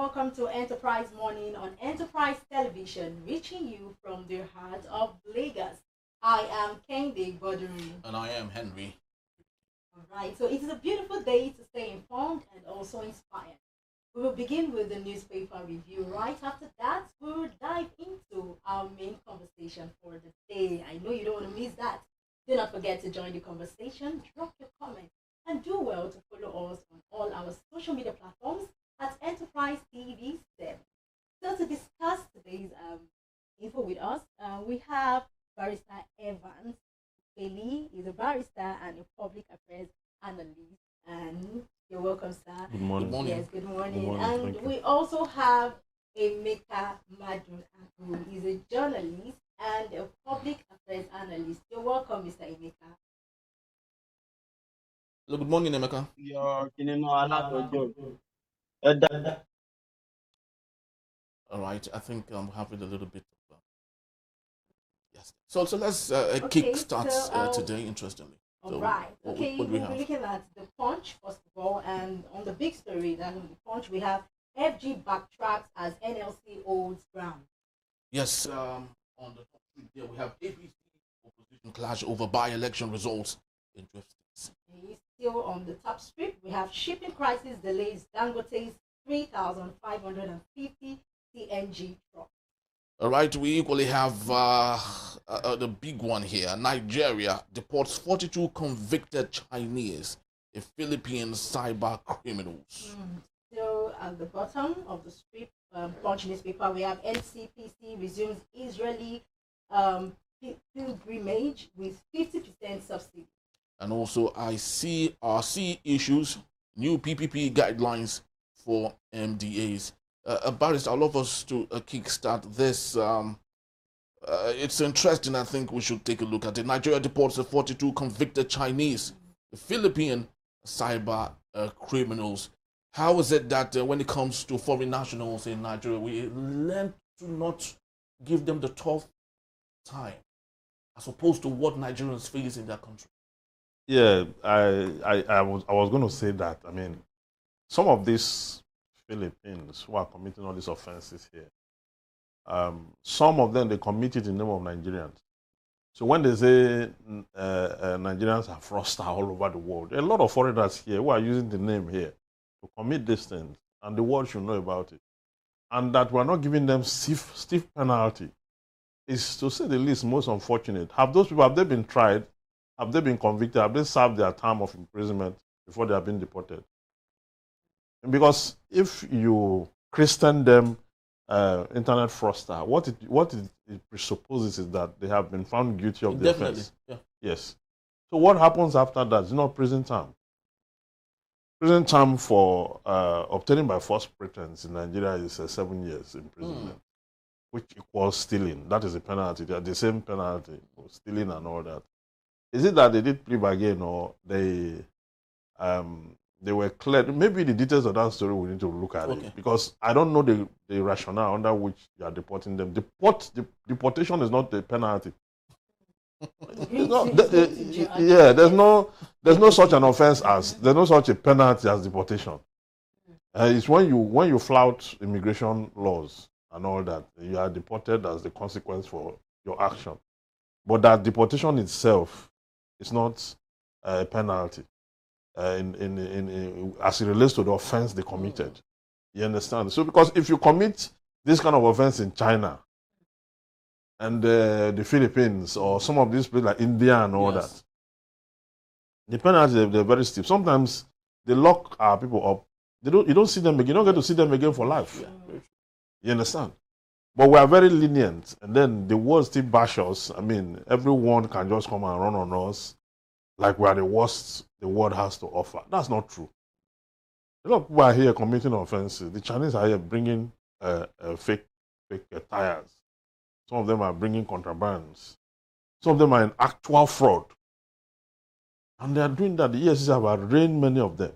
welcome to Enterprise Morning on Enterprise Television, reaching you from the heart of Lagos. I am Kendi Boduri. And I am Henry. All right, so it is a beautiful day to stay informed and also inspired. We will begin with the newspaper review. Right after that, we will dive into our main conversation for the day. I know you don't want to miss that. Do not forget to join the conversation, drop your comment, and do well to follow us on all our social media platforms at Enterprise TV 7. So to discuss today's info with us, we have Barrister Evans Bailey. Is a barrister and a public affairs analyst. And you're welcome, sir. Good morning. Good morning. Yes, good morning. Good morning. And we also have Emeka Madun, who is a journalist and a public affairs analyst. You're welcome, Mr. Emeka. Hello, good morning, Emeka. All right, I think I'm having a little bit of yes. So let's kick start today. Interestingly. All right. What Okay, do we we'll have? be looking at the Punch first of all, and on the big story that on the Punch we have FG backtracks as NLC holds ground. Yes. On the top street there we have APC opposition clash over by-election results in 12 states. Okay, still on the top strip, we have shipping crisis delays Dangote's 3,550 CNG truck. All right, we equally have the big one here. Nigeria deports 42 convicted Chinese, a Philippine cyber criminals. Still at the bottom of the strip, Punch newspaper, we have NCPC resumes Israeli pilgrimage with 50% subsidy. And also ICRC issues new PPP guidelines for MDAs. Barrister, I'd love us to kickstart this. It's interesting. I think we should take a look at it. Nigeria deports the 42 convicted Chinese, the Philippine cyber criminals. How is it that when it comes to foreign nationals in Nigeria, we learn to not give them the tough time as opposed to what Nigerians face in their country? Yeah, I was going to say that. I mean, some of these Philippines who are committing all these offenses here, some of them they commit it in the name of Nigerians. So when they say Nigerians are fraudsters all over the world, there are a lot of foreigners here who are using the name here to commit these things, and the world should know about it. And that we're not giving them stiff penalty is, to say the least, most unfortunate. Have those people, have they been tried? Have they been convicted? Have they served their term of imprisonment before they have been deported? Because if you christen them internet fraudster, what it presupposes is that they have been found guilty of the offense. Yeah. Yes. So what happens after that? It's not prison term. Prison term for obtaining by false pretense in Nigeria is 7 years imprisonment, which equals stealing. That is a penalty. They are the same penalty for stealing and all that. Is it that they did plea bargain or they were clear? Maybe the details of that story we need to look at it, because I don't know the rationale under which you are deporting them. Deportation is not the penalty. There's no such an offense as, there's no such a penalty as deportation. It's when you flout immigration laws and all that, you are deported as the consequence for your action. But that deportation itself is not a penalty as it relates to the offense they committed. You understand? So because if you commit this kind of offense in China and the Philippines or some of these places like India and all that, the penalties, they're very steep. Sometimes they lock our people up. You don't see them again. You don't get to see them again for life. Yeah. You understand? But we are very lenient, and then the world still bash us. I mean, everyone can just come and run on us like we are the worst the world has to offer. That's not true. A lot of people are here committing offenses. The Chinese are here bringing fake tires. Some of them are bringing contrabands. Some of them are in actual fraud. And they are doing that. The EFCC have arraigned many of them.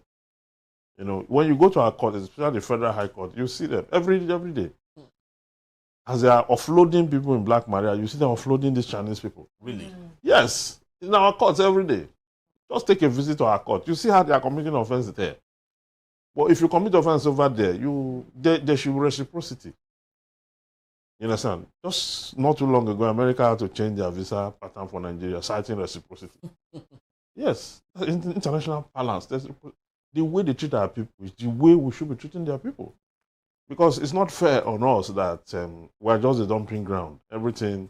You know, when you go to our court, especially the Federal High Court, you see them every day. As they are offloading people in Black Maria, you see them offloading these Chinese people. Really? Yes. In our courts every day. Just take a visit to our court. You see how they are committing offenses there. But if you commit offense over there, there should be reciprocity. You understand? Just not too long ago, America had to change their visa pattern for Nigeria, citing reciprocity. Yes, international balance. The way they treat our people is the way we should be treating their people. Because it's not fair on us that we're just a dumping ground. Everything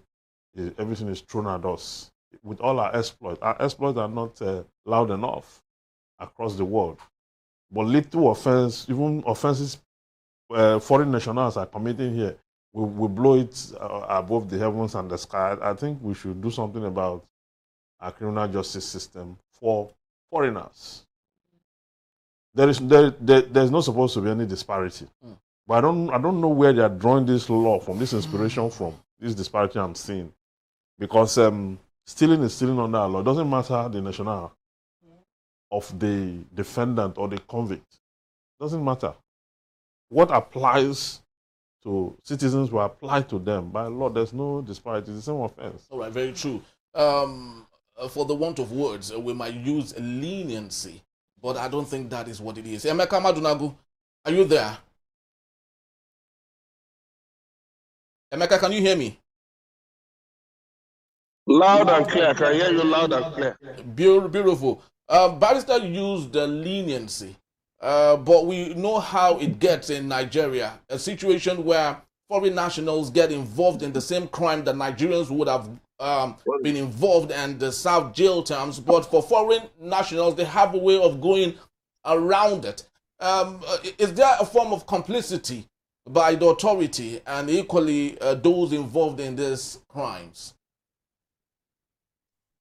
is thrown at us. With all our exploits are not loud enough across the world. But little offense, even offenses foreign nationals are committing here, we blow it above the heavens and the sky. I think we should do something about our criminal justice system for foreigners. There's not supposed to be any disparity. But I don't know where they are drawing this law from, this inspiration from, this disparity I'm seeing. Because stealing is stealing under our law. It doesn't matter the national of the defendant or the convict. It doesn't matter. What applies to citizens will apply to them. By law, there's no disparity. It's the same offense. All right, very true. For the want of words, we might use leniency, but I don't think that is what it is. Emeka Madunagu, are you there? Emeka, can you hear me? Loud and clear. I can hear you loud and clear. Beautiful. Barrister used the leniency, but we know how it gets in Nigeria, a situation where foreign nationals get involved in the same crime that Nigerians would have been involved and served jail terms, but for foreign nationals, they have a way of going around it. Is there a form of complicity by the authority and equally those involved in these crimes?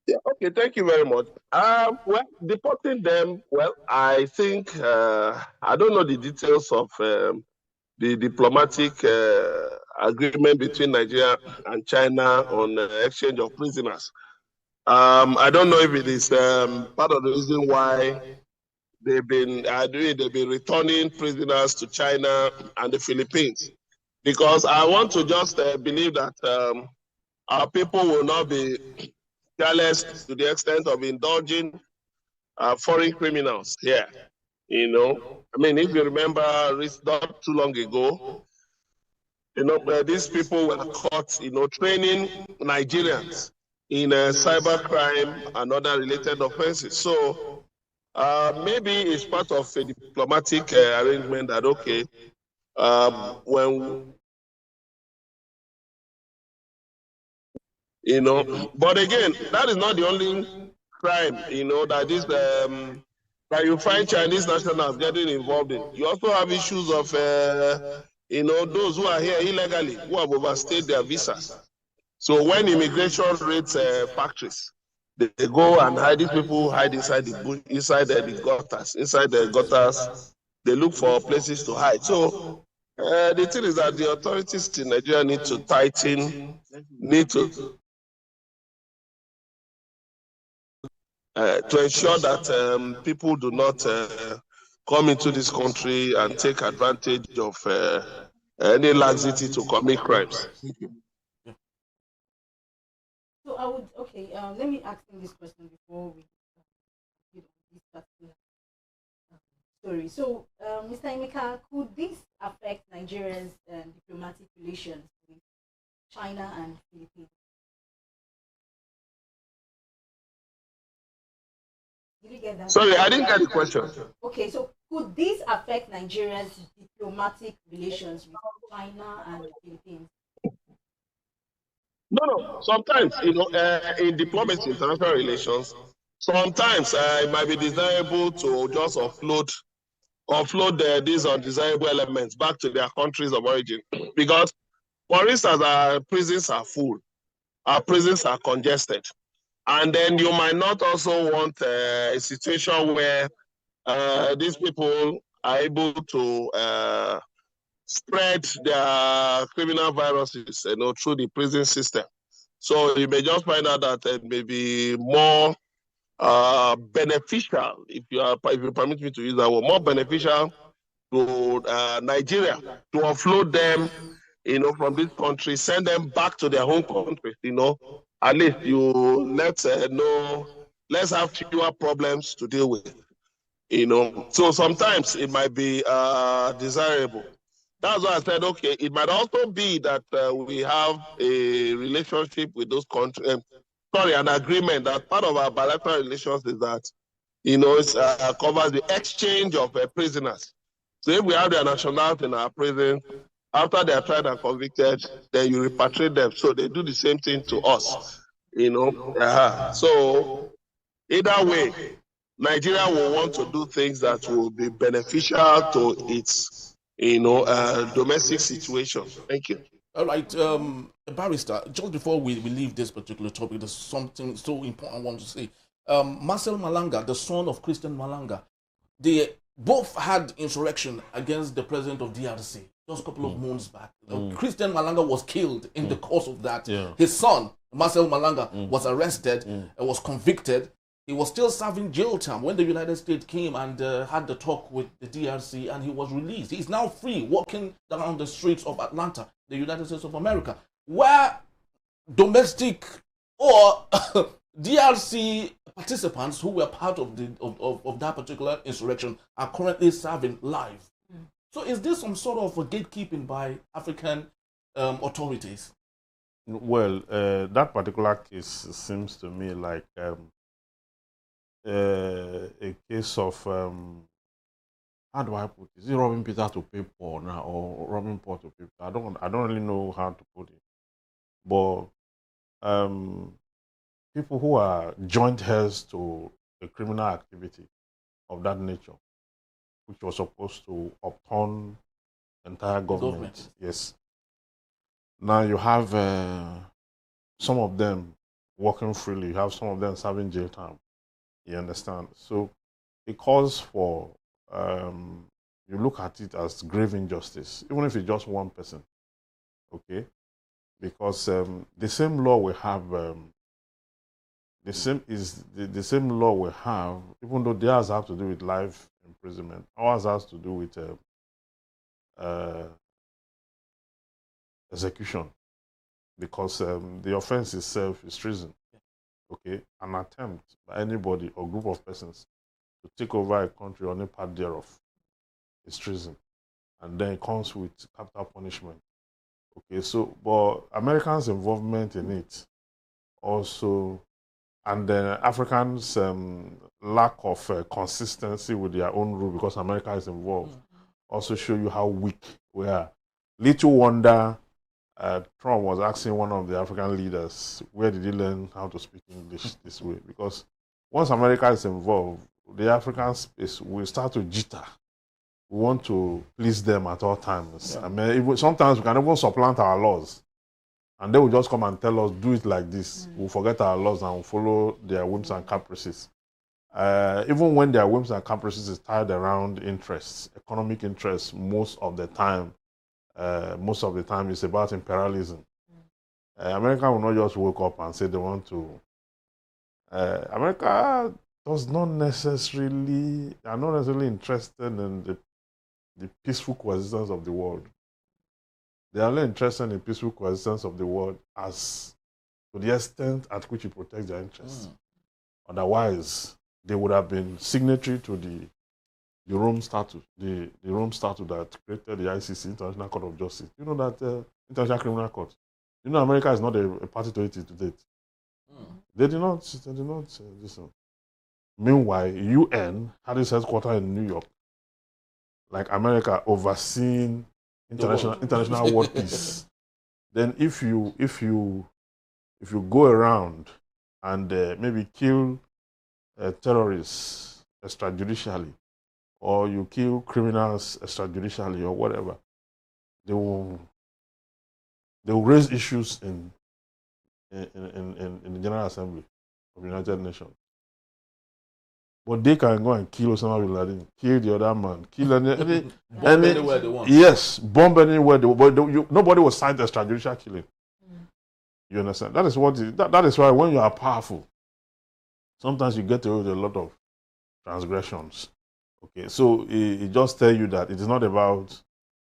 Yeah, okay, thank you very much. Well, deporting them, well, I think, I don't know the details of the diplomatic agreement between Nigeria and China on exchange of prisoners. I don't know if it is part of the reason why they've been returning prisoners to China and the Philippines. Because I want to just believe that our people will not be careless to the extent of indulging foreign criminals here. You know, I mean, if you remember, not too long ago, you know, these people were caught, you know, training Nigerians in cybercrime and other related offenses. So maybe it's part of a diplomatic arrangement that, okay, when you know, but again, that is not the only crime, you know, that is that you find Chinese nationals getting involved in. You also have issues of, you know, those who are here illegally, who have overstayed their visas. So when immigration raids factories, they go and hide. These people hide inside the bush, inside the gutters. Inside the gutters, they look for places to hide. So the thing is that the authorities in Nigeria need to tighten, to ensure that people do not come into this country and take advantage of any laxity to commit crimes. So I would, okay, let me ask him this question before we this particular story. So, Mr. Emeka, could this affect Nigeria's diplomatic relations with China and Philippines? Did you get that? Sorry, I didn't get the question. Okay, so could this affect Nigeria's diplomatic relations with China and the Philippines? No. Sometimes, you know, in diplomacy, international relations, sometimes it might be desirable to just offload these undesirable elements back to their countries of origin. Because, for instance, our prisons are full, our prisons are congested. And then you might not also want a situation where these people are able to spread their criminal viruses, you know, through the prison system. So you may just find out that it may be more beneficial, if you permit me to use that word, more beneficial to Nigeria to offload them, you know, from this country, send them back to their home countries, you know. At least let's have fewer problems to deal with. So sometimes it might be desirable. That's why I said, okay, it might also be that we have a relationship with those countries, an agreement that part of our bilateral relations is that, it covers the exchange of prisoners. So if we have their nationality in our prison, after they are tried and convicted, then you repatriate them. So they do the same thing to us, So either way, Nigeria will want to do things that will be beneficial to its, domestic situation. Thank you. All right, barrister, just before we leave this particular topic, there's something so important I want to say. Marcel Malanga, the son of Christian Malanga, they both had insurrection against the president of DRC just a couple of months back. Christian Malanga was killed in the course of that. Yeah. His son, Marcel Malanga, was arrested and was convicted. He was still serving jail time when the United States came and had the talk with the DRC, and he was released. He's now free, walking down the streets of Atlanta, the United States of America, where domestic or DRC participants who were part of that particular insurrection are currently serving life. So is this some sort of a gatekeeping by African authorities? Well, that particular case seems to me like a case of how do I put it? Is it robbing Peter to pay Paul now, or robbing Paul to pay Peter? I don't really know how to put it. But people who are joint heirs to a criminal activity of that nature, which was supposed to upturn entire government. Yes. Now you have some of them working freely. You have some of them serving jail time. You understand? So it calls for, you look at it as grave injustice, even if it's just one person, okay? Because the same law we have, the same law we have, even though theirs have to do with life imprisonment, ours has to do with execution, because the offense itself is treason. Okay, an attempt by anybody or group of persons to take over a country or any part thereof is treason, and then it comes with capital punishment. Okay, so but Americans' involvement in it also, and then Africans' lack of consistency with their own rule because America is involved, also show you how weak we are. Little wonder Trump was asking one of the African leaders, where did he learn how to speak English this way? Because once America is involved, the African space will start to jitter. We want to please them at all times. Yeah. I mean, sometimes we can even supplant our laws. And they will just come and tell us, do it like this. We'll forget our laws and we'll follow their whims and caprices. Even when their whims and caprices is tied around interests, economic interests, most of the time it's about imperialism. America will not just wake up and say they want to. America are not necessarily interested in the peaceful coexistence of the world. They are only interested in peaceful coexistence of the world as to the extent at which it protects their interests. Otherwise, they would have been signatory to the Rome Statute, the Rome Statute that created the ICC, International Court of Justice. You know that International Criminal Court. You know America is not a party to it to date. They did not listen. Meanwhile, UN had its headquarters in New York, like America overseeing international world peace. Then if you go around and maybe kill terrorists extrajudicially, or you kill criminals extrajudicially or whatever, they will raise issues in the General Assembly of the United Nations. But they can go and kill Osama bin Laden, kill the other man, kill anywhere they want. Yes, bomb anywhere they want. But nobody will cite extrajudicial killing. You understand? That is why when you are powerful, sometimes you get away with a lot of transgressions. Okay, so it just tells you that it is not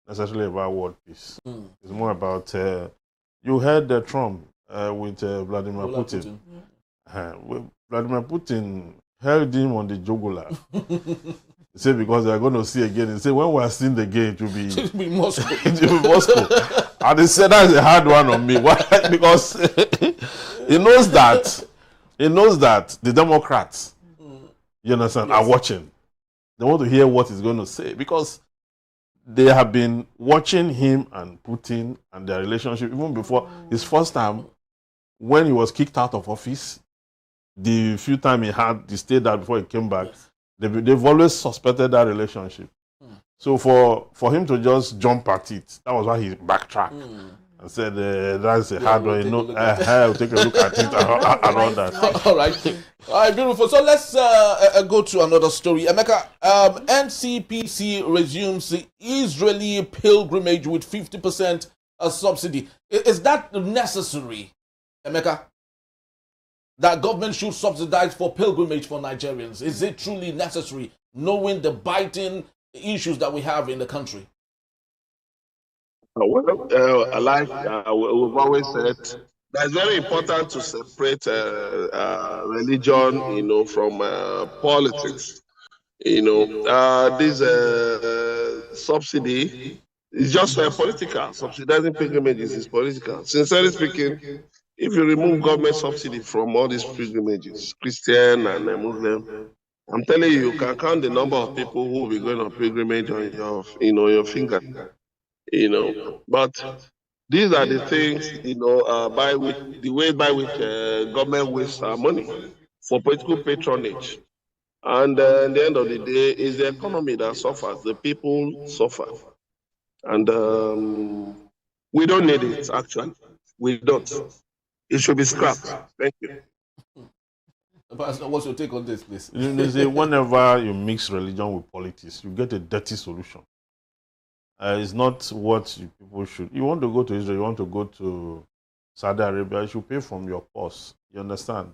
necessarily about world peace. It's more about you heard Trump with Vladimir Putin. Vladimir Putin held him on the jugular He said because they are going to see again. He said when we are seeing the game, it will be It will be Moscow. it will be Moscow. And he said that's a hard one on me. Why? Because he knows that the Democrats, you understand, are watching. They want to hear what he's going to say because they have been watching him and Putin and their relationship even before his first time when he was kicked out of office. The few time he stayed there before he came back, they've always suspected that relationship. So for him to just jump at it, that was why he backtracked and said that's a hard one. I'll take a look at it and all that. All right, beautiful. So let's go to another story. Emeka, NCPC resumes the Israeli pilgrimage with 50% subsidy. Is that necessary, Emeka? That government should subsidize for pilgrimage for Nigerians? Is it truly necessary, knowing the biting issues that we have in the country? Well, like we've always said, it's very important to separate religion, from politics. This subsidy is just political. Subsidizing pilgrimages is political. Sincerely speaking, if you remove government subsidy from all these pilgrimages, Christian and Muslim, I'm telling you, you can count the number of people who will be going on pilgrimage on your finger. But these are the things, by which the way by which government wastes our money for political patronage. And at the end of the day, it's the economy that suffers. The people suffer. And we don't need it, actually. We don't. It should be scrapped. Thank you. Pastor, what's your take on this, please? They say whenever you mix religion with politics, you get a dirty solution. It's not what people should. You want to go to Israel, you want to go to Saudi Arabia, you should pay from your purse. You understand?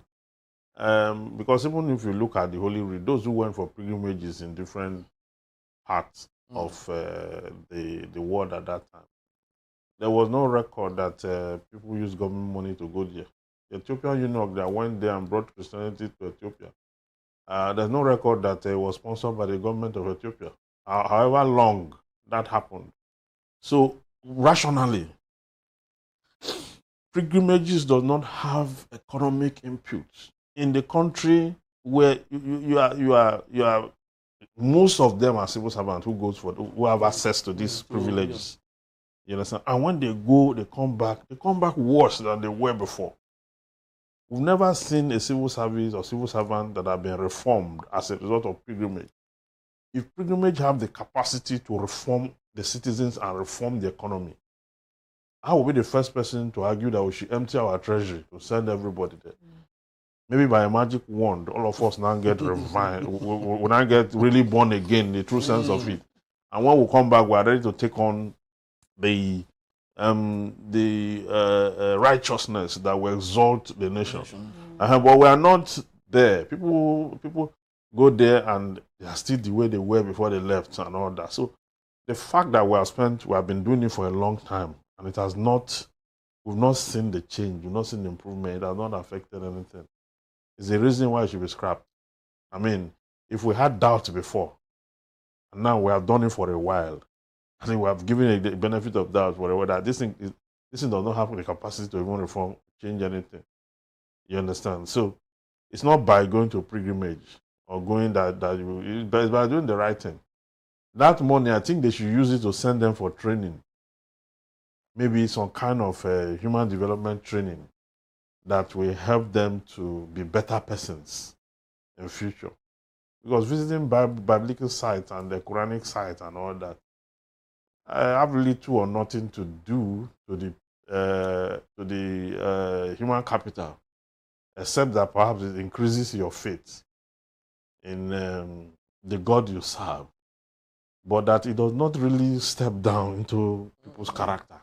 Because even if you look at the Holy Read, those who went for pilgrimages in different parts of the world at that time, there was no record that people used government money to go there. The Ethiopian eunuch that went there and brought Christianity to Ethiopia, there's no record that it was sponsored by the government of Ethiopia, however long that happened. So, rationally, pilgrimages does not have economic input in the country where you are. Most of them are civil servants who have access to these privileges. You understand? And when they go, they come back worse than they were before. We've never seen a civil service or civil servant that have been reformed as a result of pilgrimage. If pilgrimage have the capacity to reform the citizens and reform the economy, I will be the first person to argue that we should empty our treasury to send everybody there. Maybe by a magic wand, all of us now get revived. we now get really born again, the true sense of it. And when we come back, we are ready to take on the righteousness that will exalt the nation. But we are not there. People go there and they are still the way they were before they left and all that. So the fact that we have been doing it for a long time and we've not seen the change, we've not seen the improvement, it has not affected anything. It's the reason why it should be scrapped. I mean, if we had doubt before, and now we have done it for a while, I think we have given it the benefit of doubt, whatever that this thing does not have the capacity to even reform, change anything. You understand? So it's not by going to pilgrimage or going but it's by doing the right thing. That money, I think they should use it to send them for training. Maybe some kind of human development training that will help them to be better persons in future. Because visiting biblical sites and the Quranic sites and all that, I have little or nothing to do to the human capital, except that perhaps it increases your faith in the God you serve, but that it does not really step down into people's character.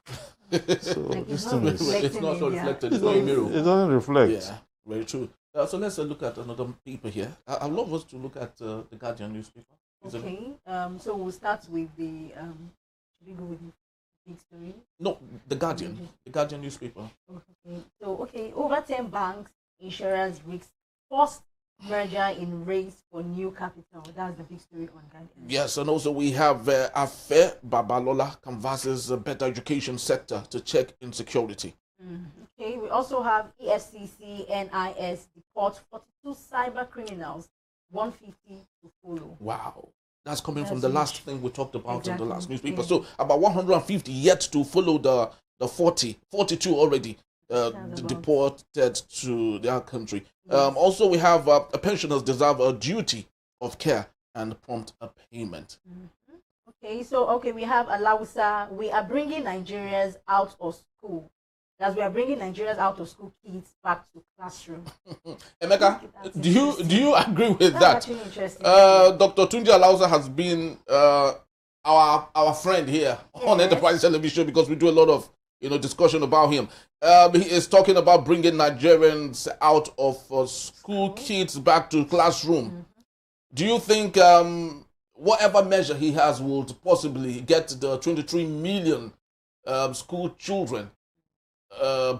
So this thing it's not reflected. It's not a mirror. It doesn't reflect. Yeah, very true. So let's look at another paper here. I'd love us to look at the Guardian newspaper. Okay. So we'll start with the. Should we go with the big story? No, the Guardian. Mm-hmm. The Guardian newspaper. Okay. So over 10 banks, insurance risks forced merger in race for new capital. That's the big story on Guardian. Yes, and also we have Afe Babalola canvasses a better education sector to check insecurity. Okay, we also have EFCC NIS deport 42 cyber criminals, 150 to follow. Wow. That's coming from the last thing we talked about in the last newspaper. Yeah. So about 150 yet to follow the 42 already deported to their country. Yes. Also, we have pensioners deserve a duty of care and prompt a payment. Okay, we have Alausa. We are bringing Nigerians out of school. As we are bringing Nigerians out of school kids back to classroom. Emeka, do you agree with that? That's actually interesting. Dr. Tunji Alausa has been our friend here on Enterprise Television because we do a lot of discussion about him. He is talking about bringing Nigerians out of school kids back to classroom. Do you think whatever measure he has will possibly get the 23 million school children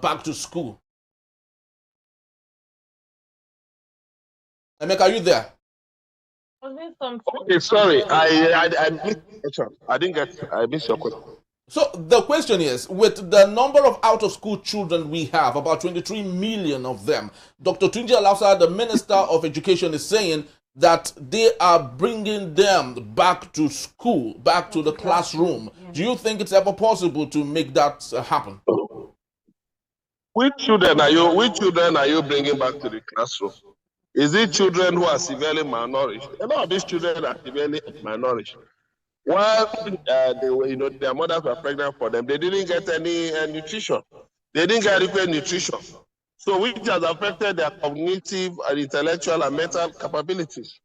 back to school? Emeka, are you there? Okay, sorry, I missed the question. I missed your question. So the question is, with the number of out-of-school children we have, about 23 million of them, Dr. Tunji Alausa, the Minister of Education, is saying that they are bringing them back to school, back to the classroom. Do you think it's ever possible to make that happen? Which children are you bringing back to the classroom? Is it children who are severely malnourished? A lot of these children are severely malnourished. While they were, their mothers were pregnant for them, they didn't get any nutrition. They didn't get adequate nutrition. So which has affected their cognitive and intellectual and mental capabilities.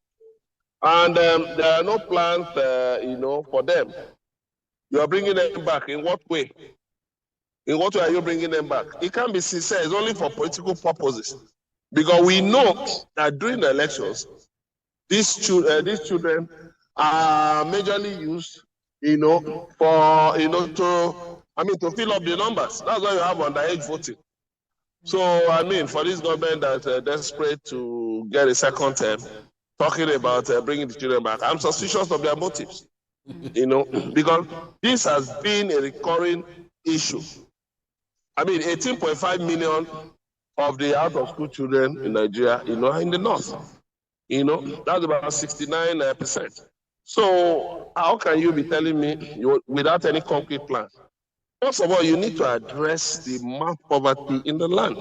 And there are no plans, for them. You are bringing them back. In what way? In what way are you bringing them back? It can't be sincere. It's only for political purposes. Because we know that during the elections, these children are majorly used, for, to fill up the numbers. That's why you have underage voting. So, for this government that's desperate to get a second term, talking about bringing the children back, I'm suspicious of their motives, because this has been a recurring issue. 18.5 million of the out-of-school children in Nigeria, are in the north. That's about 69%. So how can you be telling me without any concrete plan? First of all, you need to address the mass poverty in the land.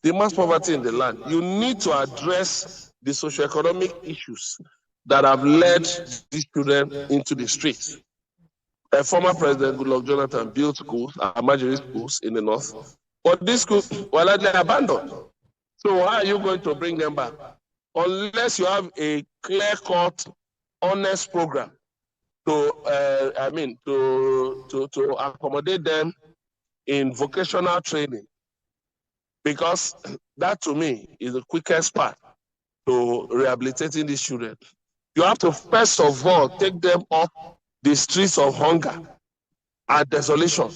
The mass poverty in the land. You need to address the socioeconomic issues that have led these children into the streets. Former President Goodluck Jonathan built schools, emergency schools in the north, but these schools were largely abandoned. So how are you going to bring them back? Unless you have a clear-cut, honest program to accommodate them in vocational training, because that to me is the quickest path to rehabilitating these children. You have to first of all take them off the streets of hunger and desolation.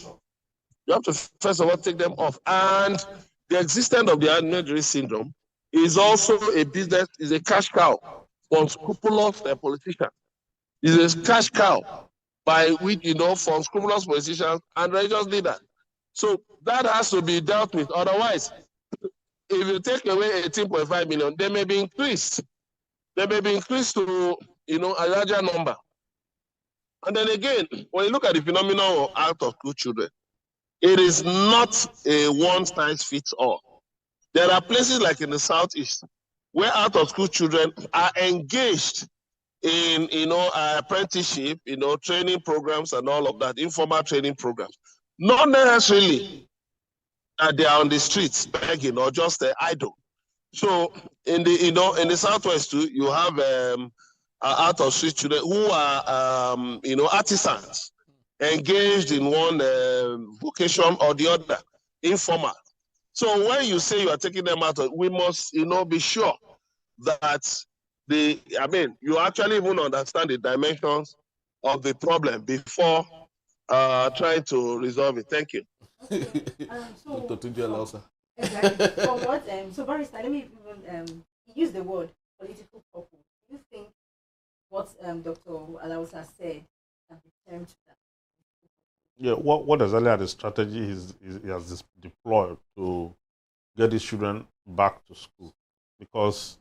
You have to first of all take them off. And the existence of the annulment syndrome is also a business, is a cash cow for unscrupulous politicians. It's a cash cow by which, for unscrupulous politicians and religious leaders. So that has to be dealt with. Otherwise, if you take away 18.5 million, they may be increased. They may be increased to, a larger number. And then again, when you look at the phenomenon of out-of-school children, it is not a one-size-fits-all. There are places like in the Southeast where out-of-school children are engaged in, apprenticeship, training programs and all of that, informal training programs. Not necessarily that they are on the streets begging or just idle. So in the Southwest too, you have out-of-street children who are, artisans engaged in one vocation or the other, informal. So when you say you are taking them out, we must, be sure that you actually even understand the dimensions of the problem before trying to resolve it. Thank you. Exactly. For what? So, Barrister, let me even use the word political purpose. Do you think what Dr. Alausa said can be termed that? Yeah, what exactly are the strategy he has deployed to get these children back to school? Because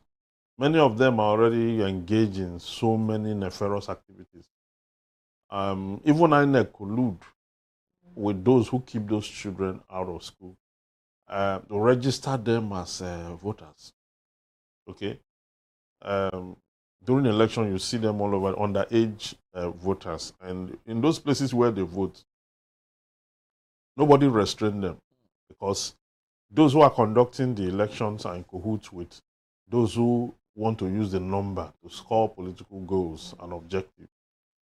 many of them are already engaged in so many nefarious activities. Even INEC collude with those who keep those children out of school to register them as voters. Okay? During the election, you see them all over, underage voters. And in those places where they vote, nobody restrain them, because those who are conducting the elections are in cahoots with those who want to use the number to score political goals and objectives.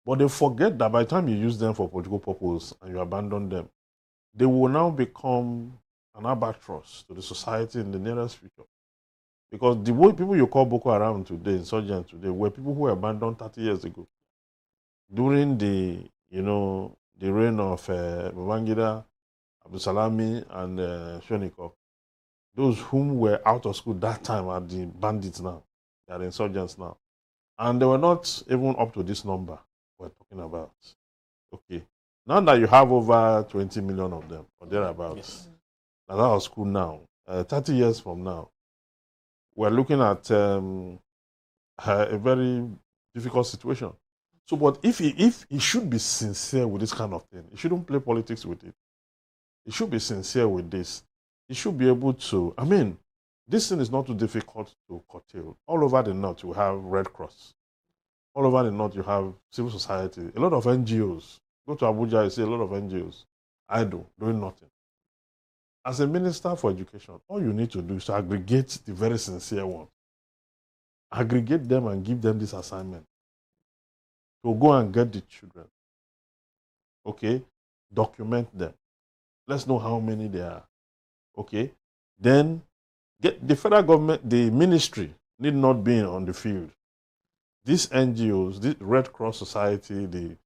But they forget that by the time you use them for political purpose and you abandon them, they will now become an albatross to the society in the nearest future. Because the way people you call Boko Haram today, insurgents today, were people who were abandoned 30 years ago. During the, the reign of Babangida, Abdusalami, and Shonikov, those whom were out of school that time are the bandits now. They are the insurgents now. And they were not even up to this number we're talking about. Okay. Now that you have over 20 million of them, or thereabouts, yes, that are out of school now, 30 years from now, we're looking at a very difficult situation. So, but if he should be sincere with this kind of thing, he shouldn't play politics with it. He should be sincere with this. He should be able to, this thing is not too difficult to curtail. All over the north, you have Red Cross. All over the north, you have civil society. A lot of NGOs. Go to Abuja, you see a lot of NGOs idle, doing nothing. As a minister for education, all you need to do is to aggregate the very sincere ones. Aggregate them and give them this assignment. To go and get the children. Okay? Document them. Let's know how many there are. Okay? Then get the federal government, the ministry need not be on the field. These NGOs, the Red Cross Society,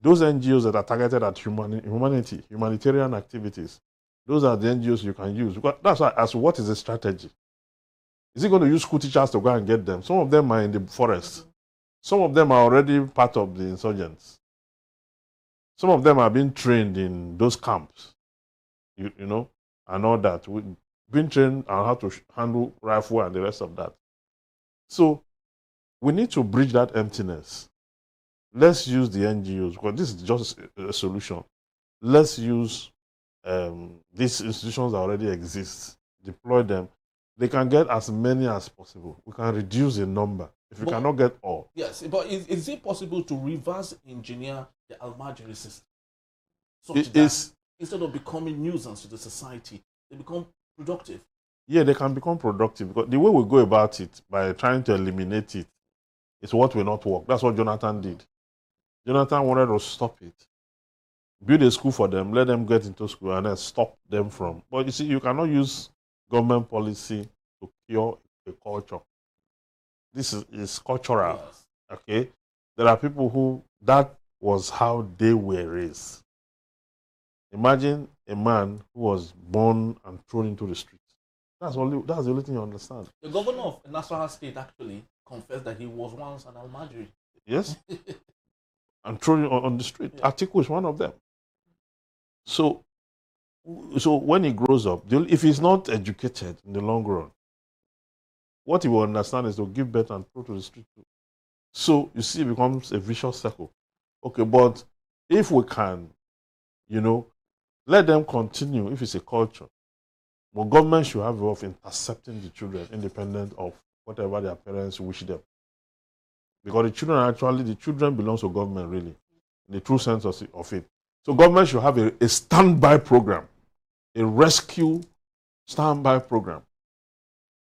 those NGOs that are targeted at humanitarian activities, those are the NGOs you can use. Because that's why, as what is the strategy? Is he going to use school teachers to go and get them? Some of them are in the forest. Some of them are already part of the insurgents. Some of them are being trained in those camps, you know, and all that. Being trained on how to handle rifle and the rest of that. So we need to bridge that emptiness. Let's use the NGOs, because this is just a solution. Let's use these institutions that already exist, deploy them. They can get as many as possible. We can reduce the number if we cannot get all. Yes, but is it possible to reverse engineer the Almajiri system? Instead of becoming nuisance to the society, they become productive. Yeah, they can become productive, because the way we go about it, by trying to eliminate it, is what will not work. That's what Jonathan did. Jonathan wanted to stop it. Build a school for them, let them get into school, and then stop them from. But you see, you cannot use government policy to cure a culture. This is cultural. Yes. Okay? There are people who, that was how they were raised. Imagine a man who was born and thrown into the street. That's the only thing you understand. The governor of Nasarawa State actually confessed that he was once an Almajiri. Yes. And thrown on the street. Yeah. Atiku is one of them. So when he grows up, if he's not educated in the long run, what he will understand is to give birth and throw to the street too. So you see, it becomes a vicious circle. Okay, but if we can, let them continue if it's a culture. But government should have a way of intercepting the children independent of whatever their parents wish them. Because the children belong to government, really, in the true sense of it. So government should have a standby program, a rescue standby program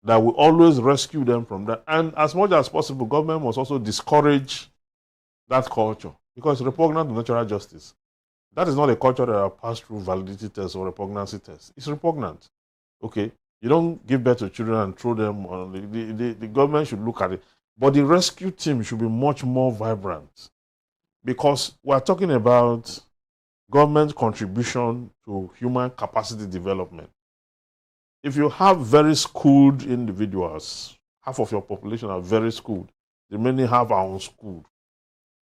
that will always rescue them from that. And as much as possible, government must also discourage that culture, because it's repugnant to natural justice. That is not a culture that will pass through validity tests or repugnancy tests. It's repugnant. Okay? You don't give birth to children and throw them on. The government should look at it. But the rescue team should be much more vibrant, because we're talking about government contribution to human capacity development. If you have very schooled individuals, half of your population are very schooled. The remaining half are unschooled.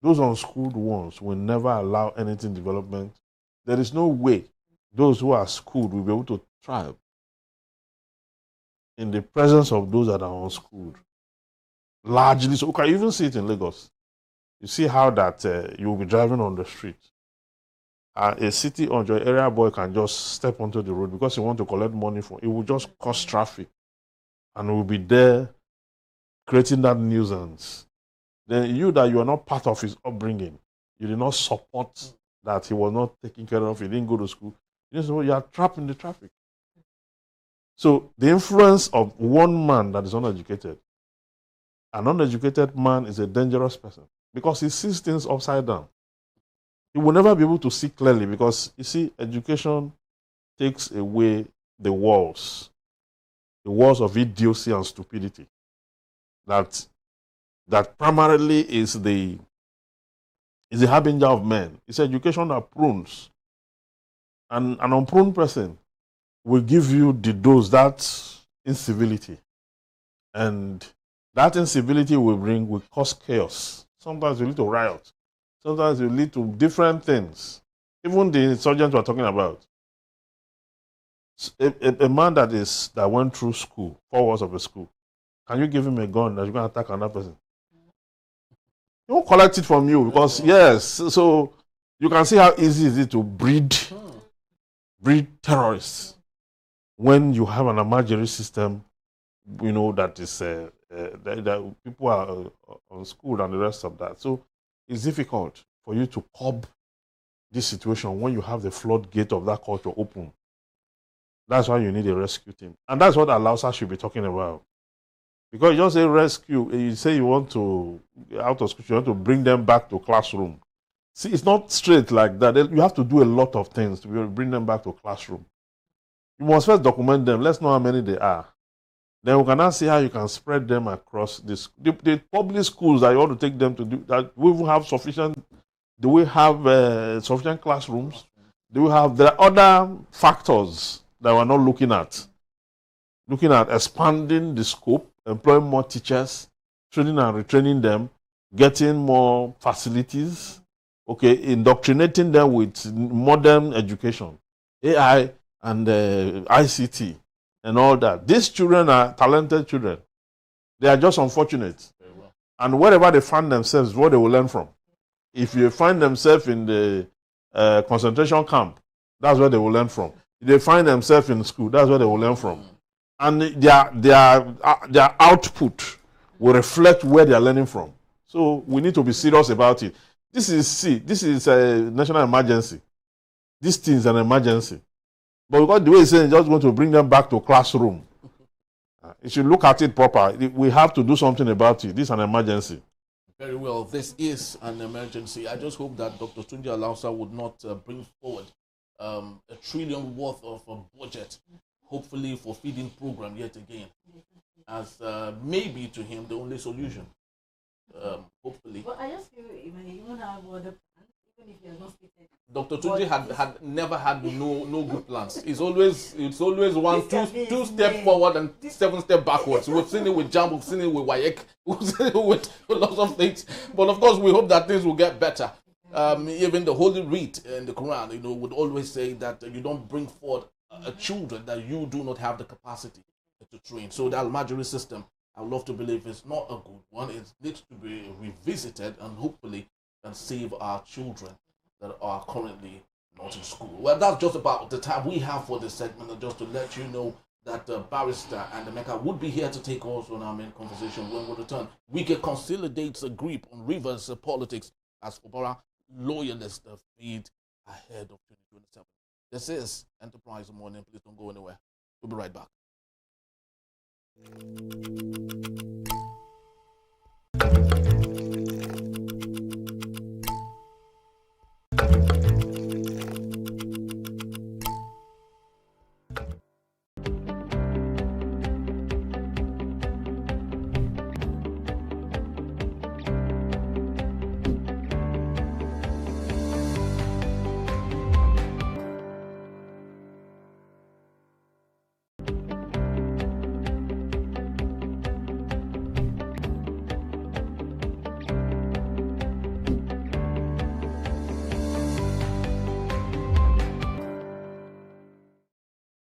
Those unschooled ones will never allow anything development. There is no way those who are schooled will be able to thrive in the presence of those that are unschooled. Largely so. You can even see it in Lagos. You see how that you'll be driving on the street. A city or your area boy can just step onto the road because he wants to collect money for it. Will just cause traffic and will be there creating that nuisance. Then you that you are not part of his upbringing, you did not support that he was not taken care of, he didn't go to school, you are trapped in the traffic. So the influence of one man that is uneducated, an uneducated man is a dangerous person because he sees things upside down. He will never be able to see clearly because, you see, education takes away the walls of idiocy and stupidity. That primarily is the harbinger of men. It's education that prunes. And an unpruned person will give you the dose, that incivility. And that incivility will cause chaos. Sometimes it will lead to riot. Sometimes it will lead to different things. Even the insurgents we're talking about. A man that went through school, 4 walls of a school, can you give him a gun that you're going to attack another person? He won't collect it from you because, yes, so you can see how easy it is to breed terrorists when you have an emergency system, that is that people are unschooled and the rest of that. So it's difficult for you to curb this situation when you have the floodgate of that culture open. That's why you need a rescue team. And that's what Alausa should be talking about. Because you just say rescue, you say you want to, out of school, you want to bring them back to classroom. See, it's not straight like that. You have to do a lot of things to be able to bring them back to classroom. You must first document them. Let's know how many they are. Then we can now see how you can spread them across this. The public schools that you want to take them to do, that we will have sufficient, do we have sufficient classrooms? There are other factors that we're not looking at. Looking at expanding the scope, employing more teachers, training and retraining them, getting more facilities, indoctrinating them with modern education, AI and ICT and all that. These children are talented children. They are just unfortunate. And wherever they find themselves, what they will learn from. If you find themselves in the concentration camp, that's where they will learn from. If they find themselves in school, that's where they will learn from. And their output will reflect where they are learning from. So we need to be serious about it. This is a national emergency. This thing is an emergency. But because the way it's saying, just going to bring them back to classroom. You should look at it proper. We have to do something about it. This is an emergency. Very well. This is an emergency. I just hope that Dr. Tunji Alausa would not bring forward $1 trillion worth of a budget, hopefully for feeding program yet again, as maybe to him the only solution. Hopefully. But I just feel he may even have other plans, even if he has not stated. Dr. Tunji had never had no good plans. It's always two step forward and 7 step backwards. We've seen it with Jam, we've seen it with Wike, we've seen it with lots of things. But of course, we hope that things will get better. Even the Holy Read in the Quran, would always say that you don't bring forth children that you do not have the capacity to train. So the Al-Majri system, I would love to believe, is not a good one. It needs to be revisited and hopefully can save our children that are currently not in school. Well, that's just about the time we have for this segment, and just to let you know that Barrister and Emeka would be here to take us on our main conversation when we return. Wike consolidates a grip on Rivers politics as Fubara loyalists feed ahead of 2027. This is Enterprise Morning. Please don't go anywhere. We'll be right back.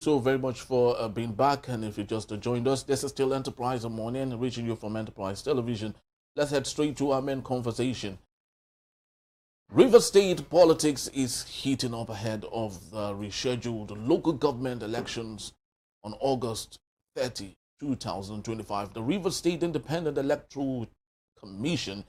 So very much for being back, and if you just joined us, this is still Enterprise Morning, reaching you from Enterprise Television. Let's head straight to our main conversation. River State politics is heating up ahead of the rescheduled local government elections on August 30, 2025. The River State Independent Electoral Commission,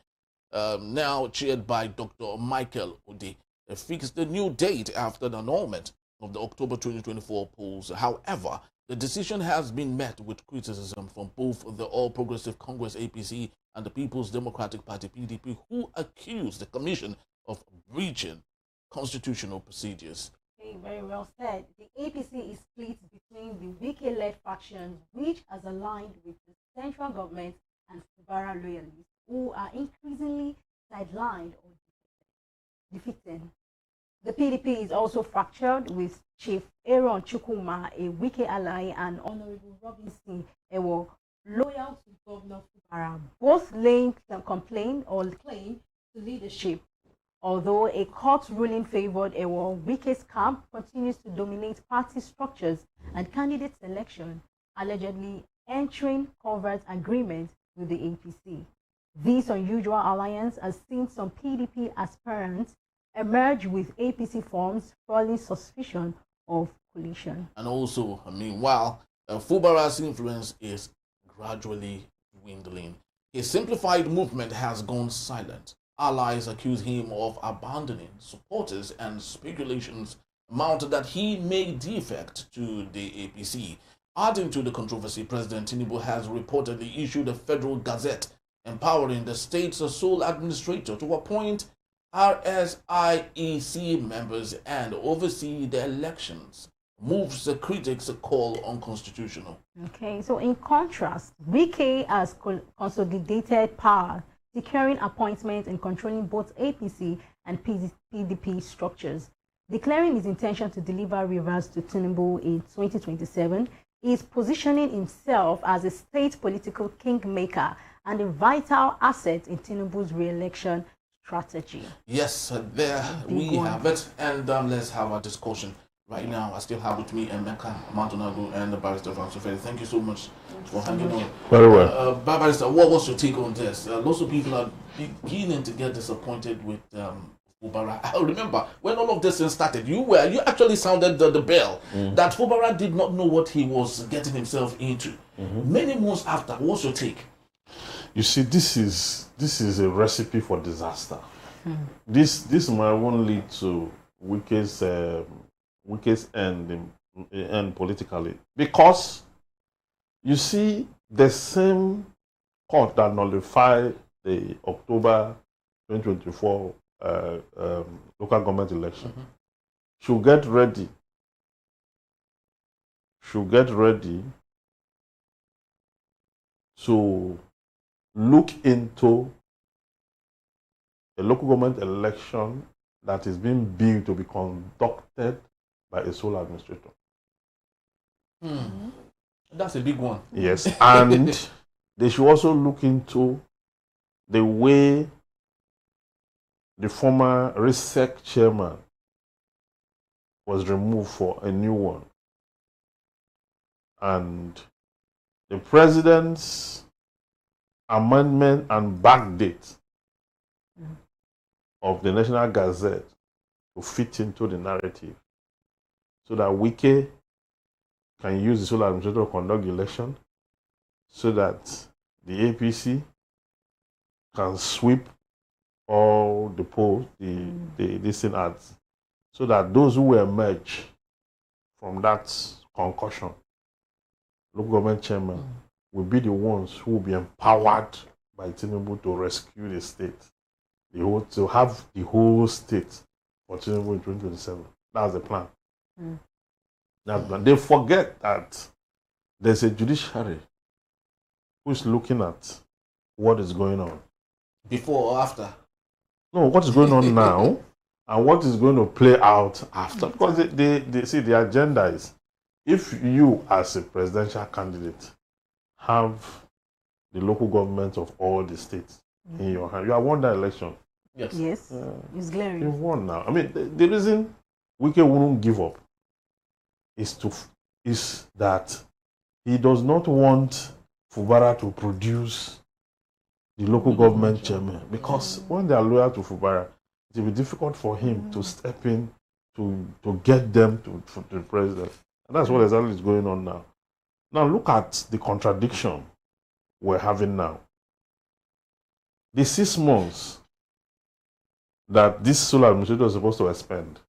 now chaired by Dr. Michael Odey, fixed a new date after the annulment of the October 2024 polls. However, the decision has been met with criticism from both the All Progressive Congress APC and the People's Democratic Party PDP, who accused the commission of breaching constitutional procedures. Okay, very well said. The APC is split between the Wike-led factions, which has aligned with the central government, and Fubara loyalists, who are increasingly sidelined or defeated. The PDP is also fractured, with Chief Aaron Chukwuma, a Wike ally, and Honorable Robinson Ewo, loyal to Governor Fubara, both laying some claim to leadership. Although a court ruling favored Ewo, Wike's camp continues to dominate party structures and candidate selection, allegedly entering covert agreements with the APC. This unusual alliance has seen some PDP aspirants emerge with APC forms, falling suspicion of collision. And also, meanwhile, Fubara's influence is gradually dwindling. His simplified movement has gone silent. Allies accuse him of abandoning supporters, and speculations mount that he may defect to the APC. Adding to the controversy, President Tinubu has reportedly issued a federal gazette empowering the state's sole administrator to appoint RSIEC members and oversee the elections. Moves the critics call unconstitutional. Okay, so in contrast, Wike has consolidated power, securing appointments and controlling both APC and PDP structures. Declaring his intention to deliver Rivers to Tinubu in 2027, he is positioning himself as a state political kingmaker and a vital asset in Tinubu's re-election strategy. Yes, there we have it. And let's have a discussion. Right now, I still have with me Emeka Maldonado and the Barrister Vansoferi. Thank you so much for hanging on. Very well. Barrister, what was your take on this? Lots of people are beginning to get disappointed with Fubara. I remember when all of this thing started, you actually sounded the bell that Fubara did not know what he was getting himself into. Many months after, what's your take? You see, this is a recipe for disaster. This might won't lead to Wike's end politically, because you see, the same court that nullified the October 2024 local government election should get ready to look into a local government election that is being built to be conducted by a sole administrator. That's a big one. Yes, and they should also look into the way the former RSIEC chairman was removed for a new one. And the president's amendment and backdate of the National Gazette to fit into the narrative, so that Wike can use the sole administrator to conduct the election, so that the APC can sweep all the polls, this thing ads, so that those who emerge from that concussion, local government chairman, will be the ones who will be empowered by Tinubu to rescue the state, to have the whole state for Tinubu in 2027. That's the plan. That's the plan. They forget that there's a judiciary who's looking at what is going on. Before or after? No, what is going on now and what is going to play out after. Because they see the agenda is, if you as a presidential candidate have the local government of all the states in your hand, you have won that election. Yes. It's glaring. You've won now. I mean, the reason Wike wouldn't give up is to is that he does not want Fubara to produce the local government chairman, because when they are loyal to Fubara, it will be difficult for him to step in to get them to the president. And that's what exactly is going on now. Now look at the contradiction we're having now. The 6 months that this sole administrator is supposed to expend,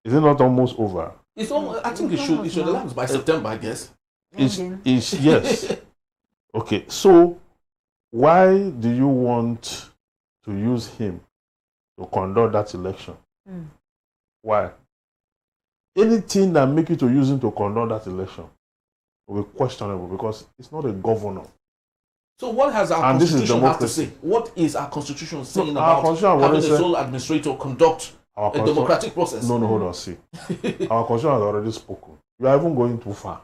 is it not almost over? It's almost, I think it should elapse by September, I guess. Yes. Okay, so why do you want to use him to conduct that election? Why? Anything that make you to use him to conduct that election will be questionable, because it's not a governor. So what has our constitution have to say? What is our constitution saying about having the sole administrator conduct a democratic process? No, hold on, see. Our constitution has already spoken. You are even going too far.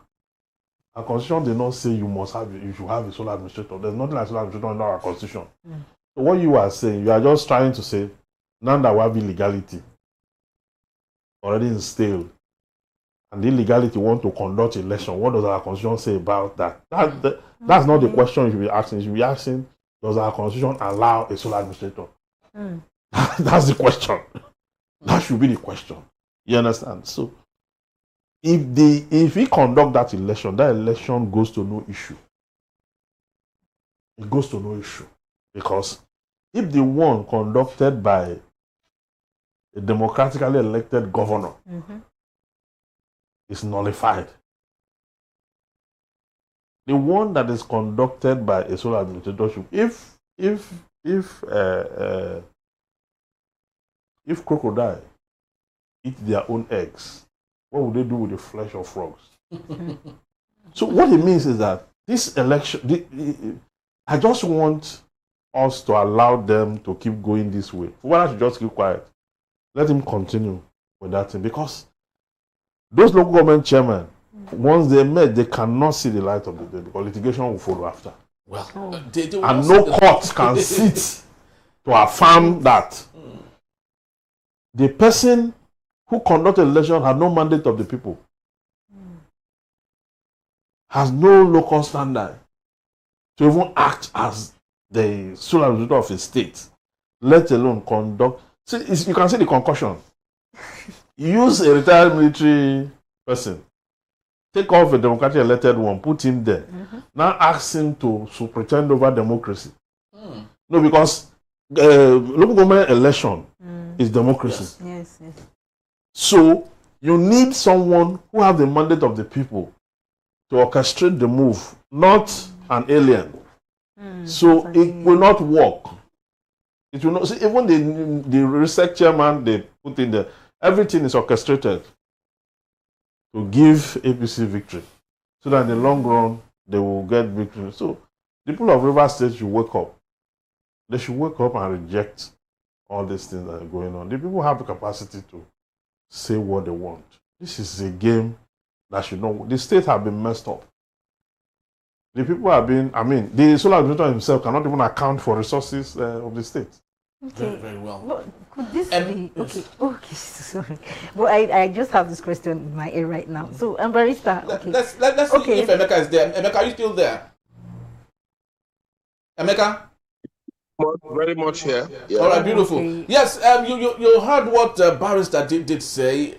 Our constitution did not say you should have a sole administrator. There's nothing like sole administrator under our constitution. So what you are saying, you are just trying to say, now that we have illegality already instilled, and the illegality want to conduct election, what does our constitution say about that? That's not the question you should be asking. You should be asking, does our constitution allow a sole administrator? That's the question. That should be the question. You understand? So if he conduct that election goes to no issue. It goes to no issue. Because if the one conducted by a democratically elected governor is nullified, the one that is conducted by a sole administrator, if crocodile eat their own eggs, what would they do with the flesh of frogs? So what it means is that this election, I just want us to allow them to keep going this way. Why don't you just keep quiet? Let him continue with that thing, because those local government chairmen, once they met, they cannot see the light of the day, because litigation will follow after. Well, and no court can sit to affirm that. The person who conducted the election had no mandate of the people, has no local standard to even act as the sole administrator of a state, let alone conduct. See, you can see the concussion. Use a retired military person, take off a democratically elected one, put him there. Now ask him to pretend over democracy. No, because local government election is democracy. Yes. So you need someone who has the mandate of the people to orchestrate the move, not an alien. So it will not work. It will not. See, even the research chairman they put in there, everything is orchestrated to give APC victory, so that in the long run they will get victory. So the people of Rivers State should wake up. They should wake up and reject all these things that are going on. The people have the capacity to say what they want. This is a game that should not. The state have been messed up. The people have been. I mean, the sole administrator himself cannot even account for resources of the state. Okay. Very well. Well, could this be okay? Okay, sorry. But I just have this question in my head right now. So, Barrister. Okay. Let's see if Emeka is there. Emeka, are you still there? Emeka? Very much here. Yeah. All right, beautiful. Okay. Yes, you heard what Barrister did say.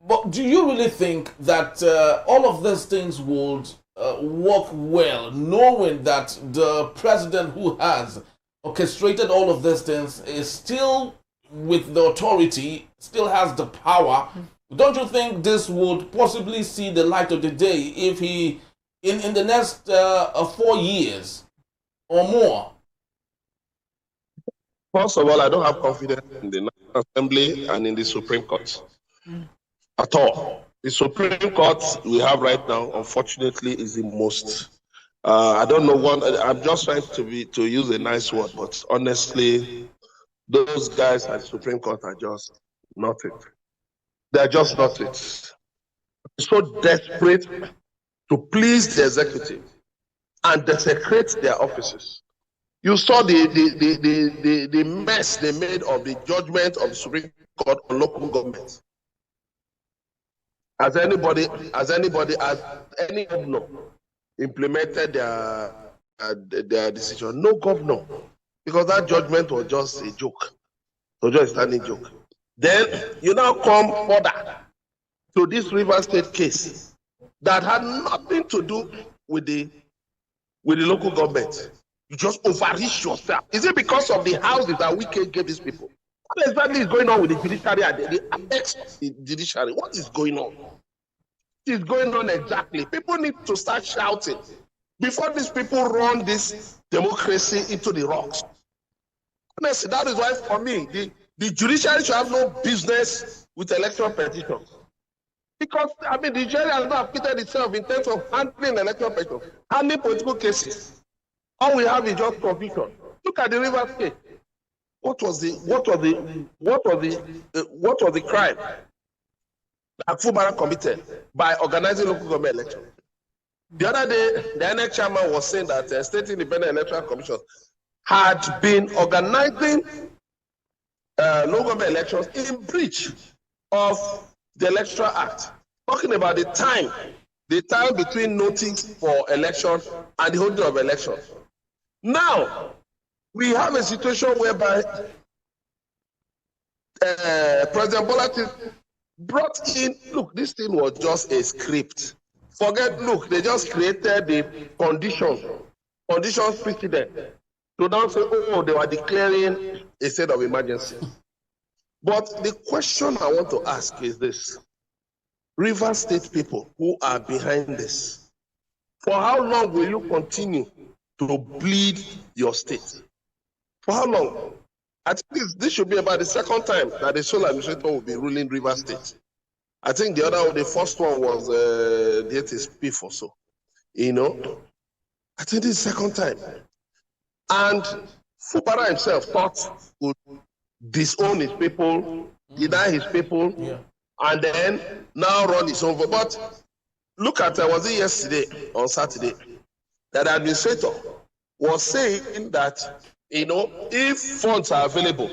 But do you really think that all of these things would work well, knowing that the president who has orchestrated all of these things is still with the authority, still has the power? Don't you think this would possibly see the light of the day if he, in the next 4 years or more? First of all, I don't have confidence in the National Assembly and in the Supreme Court at all. The Supreme Court we have right now, unfortunately, is the most. I don't know one. I'm just trying to use a nice word, but honestly, those guys at the Supreme Court are just not it. They're just not it. So desperate to please the executive and desecrate their offices. You saw the mess they made of the judgment of the Supreme Court on local government. Has any governor implemented their decision? No governor, because that judgment was just a joke. It was just a standing joke. Then you now come further to this River State case that had nothing to do with the local government. You just overreach yourself. Is it because of the houses that Wike gave these people? What exactly is going on with the judiciary and the apex of the judiciary? What is going on? What is going on exactly? People need to start shouting before these people run this democracy into the rocks. Honestly, that is why for me, the judiciary should have no business with electoral petitions. Because, I mean, the judiciary has not acquitted itself in terms of handling electoral petitions, handling political cases. All we have is just conviction. Look at the River State. What was the crime that Fubara committed by organizing local government elections? The other day, the INEC chairman was saying that State Independent Electoral Commission had been organizing local government elections in breach of the Electoral Act, talking about the time between notice for election and the holding of election. Now, we have a situation whereby President Bola brought in, look, this thing was just a script. They just created the conditions precedent to now say, oh, they were declaring a state of emergency. But the question I want to ask is this. River State people who are behind this, for how long will you continue to bleed your state? For how long? I think this should be about the second time that the sole administrator will be ruling River State. I think the first one was the 80s PIF or so. You know, I think this is the second time. And Fubara himself thought would disown his people, deny his people, and then now run his own vote. But look at, was it yesterday or Saturday, that the administrator was saying that, you know, if funds are available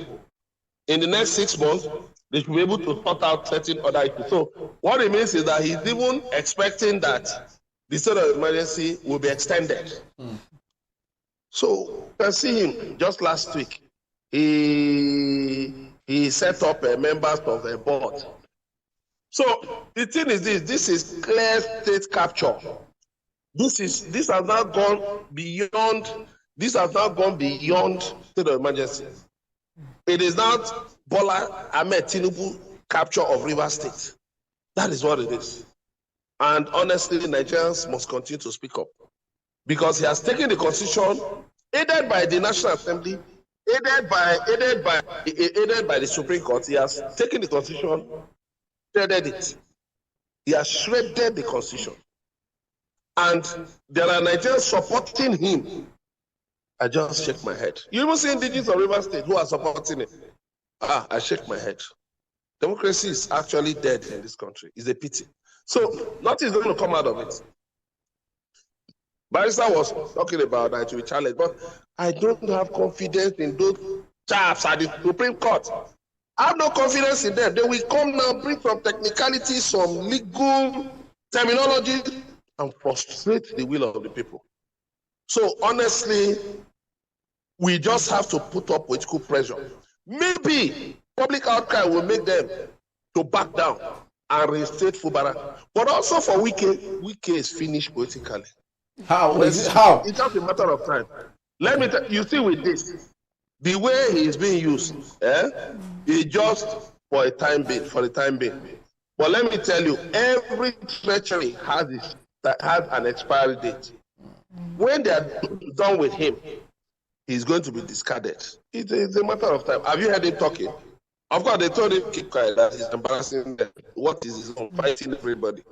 in the next 6 months, they should be able to sort out certain other issues. So what it means is that he's even expecting that the state of emergency will be extended. So you can see him just last week. He set up members of a board. So the thing is this is clear state capture. This has now gone beyond state of emergency. It is not Bola Ahmed Tinubu capture of River State. That is what it is. And honestly, Nigerians must continue to speak up, because he has taken the constitution, aided by the National Assembly, aided by the Supreme Court. He has taken the constitution, shredded it. He has shredded the constitution. And there are Nigerians supporting him. I just shake my head. You even see indigenous of River State who are supporting it. I shake my head. Democracy is actually dead in this country. It's a pity. So nothing is going to come out of it. Barrister was talking about that to be challenged, but I don't have confidence in those chaps at the Supreme Court. I have no confidence in them. They will come now, bring some technicalities, some legal terminology, and frustrate the will of the people. So honestly, we just have to put up political pressure. Maybe public outcry will make them to back down and reinstate Fubara. But also for Wike is finished politically. How? How? It's just a matter of time. Let me tell you, see with this, the way he is being used, is just for the time being. But let me tell you, every treachery has an expiry date. When they are done with him, he's going to be discarded. It's a matter of time. Have you heard him talking? Of course, they told him keep quiet, that he's embarrassing them. What is his own, fighting everybody?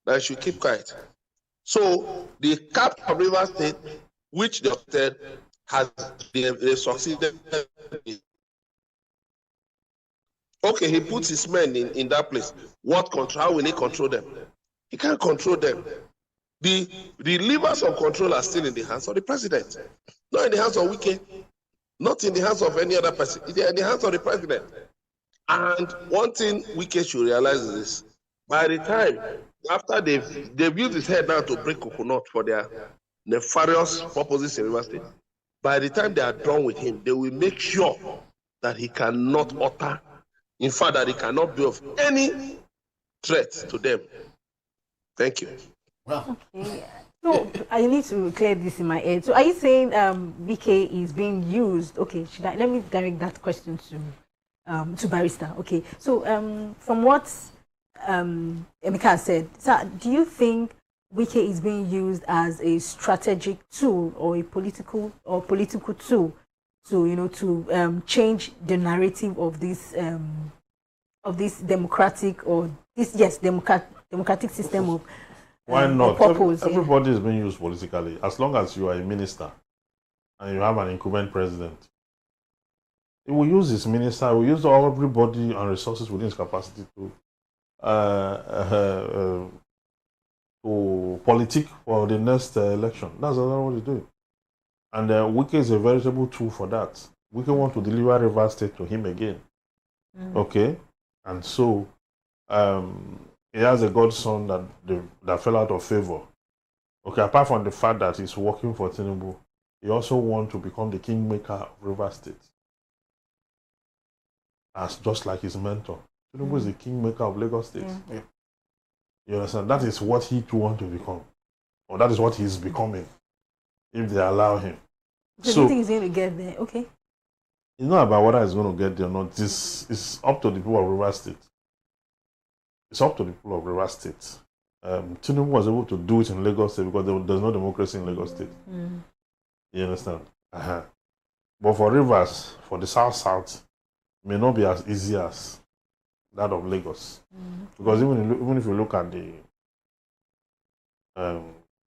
That he should keep quiet. So the cap of River State, which they said has they succeeded. Okay, he puts his men in that place. How will he control them? He can't control them. The levers of control are still in the hands of the president, not in the hands of Wike, not in the hands of any other person. They are in the hands of the president. And one thing Wike should realize is this: By the time, after they've used his head now to break coconut for their nefarious purposes in River State, by the time they are done with him, they will make sure that he cannot utter, in fact, that he cannot be of any threat to them. Thank you. Well, Okay. So I need to clear this in my head. So are you saying BK is being used? Okay, let me direct that question to Barrister. Okay. So from what Emeka said, so do you think Wike is being used as a strategic tool or a political tool to change the narrative of this democratic democratic system of why not? purpose, Everybody is being used politically. As long as you are a minister and you have an incumbent president, he will use his minister, he will use everybody and resources within his capacity to politic for the next election. That's what he's doing. And Wike is a veritable tool for that. Wike want to deliver River State to him again. Okay? And so he has a godson that fell out of favor. Okay, apart from the fact that he's working for Tinubu, he also wants to become the kingmaker of River State. As just like his mentor. Tinubu is the kingmaker of Lagos State. Yeah. You understand? That is what he too wants to become. Or that is what he's becoming. If they allow him. So you think he's going to get there? Okay. It's not about whether he's going to get there or not. It's up to the people of River State. It's up to the people of River State. Tinubu was able to do it in Lagos State because there's no democracy in Lagos State. You understand? But for Rivers, for the South, it may not be as easy as that of Lagos. Because even if you look at the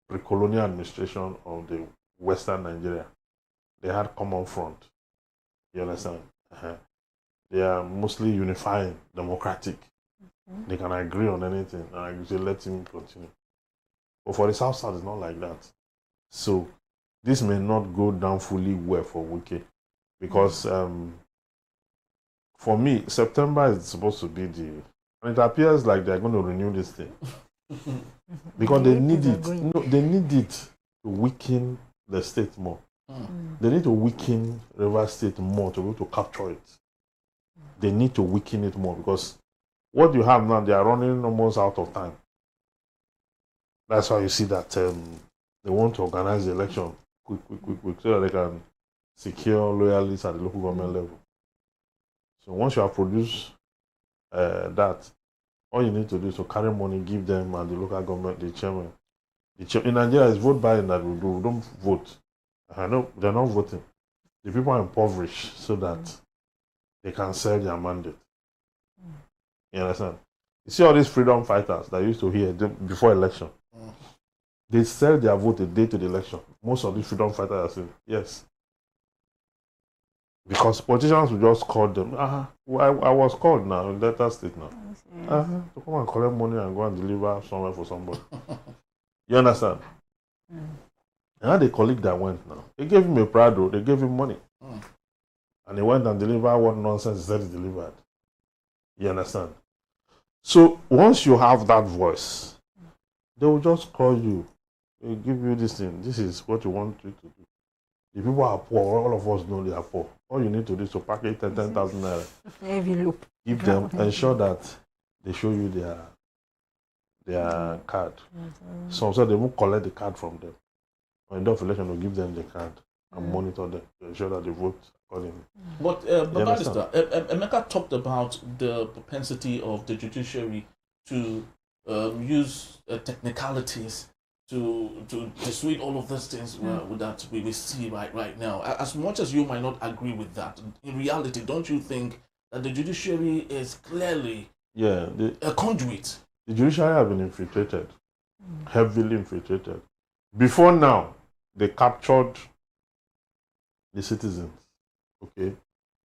pre-colonial administration of the Western Nigeria, they had common front. You understand? They are mostly unifying, democratic. They can agree on anything, and I say let him continue. But for the South, it's not like that. So this may not go down fully well for Wike, because for me, September is supposed to be and it appears like they're going to renew this thing because they need it. No, they need it to weaken the state more. They need to weaken River State more to be able to capture it. They need to weaken it more because what you have now, they are running almost out of time. That's why you see that they want to organize the election quick, so that they can secure loyalists at the local government level. So once you have produced that, all you need to do is to carry money, give them, and the local government, the chairman. In Nigeria, it's vote buying that we do. We don't vote. I know they're not voting. The people are impoverished so that they can sell their mandate. You understand? You see all these freedom fighters that used to hear before election. They sell their vote a day to the election. Most of these freedom fighters are saying, yes. Because politicians will just call them. I was called now in Delta State now. To come and collect money and go and deliver somewhere for somebody. You understand? And the colleague that went now, they gave him a Prado, they gave him money. And he went and delivered what nonsense he said he delivered. You understand? So once you have that voice, they will just call you. They give you this thing. This is what you want you to do. The people are poor. All of us know they are poor. All you need to do is to package 10,000 naira. Give them, ensure that they show you their card. So they won't collect the card from them. When the election will give them the card and monitor them to ensure that they vote accordingly. But Emeka talked about the propensity of the judiciary to use technicalities to dissuade all of those things that we see right now. As much as you might not agree with that, in reality, don't you think that the judiciary is clearly a conduit? The judiciary have been infiltrated, heavily infiltrated. Before now, they captured the citizens. Okay,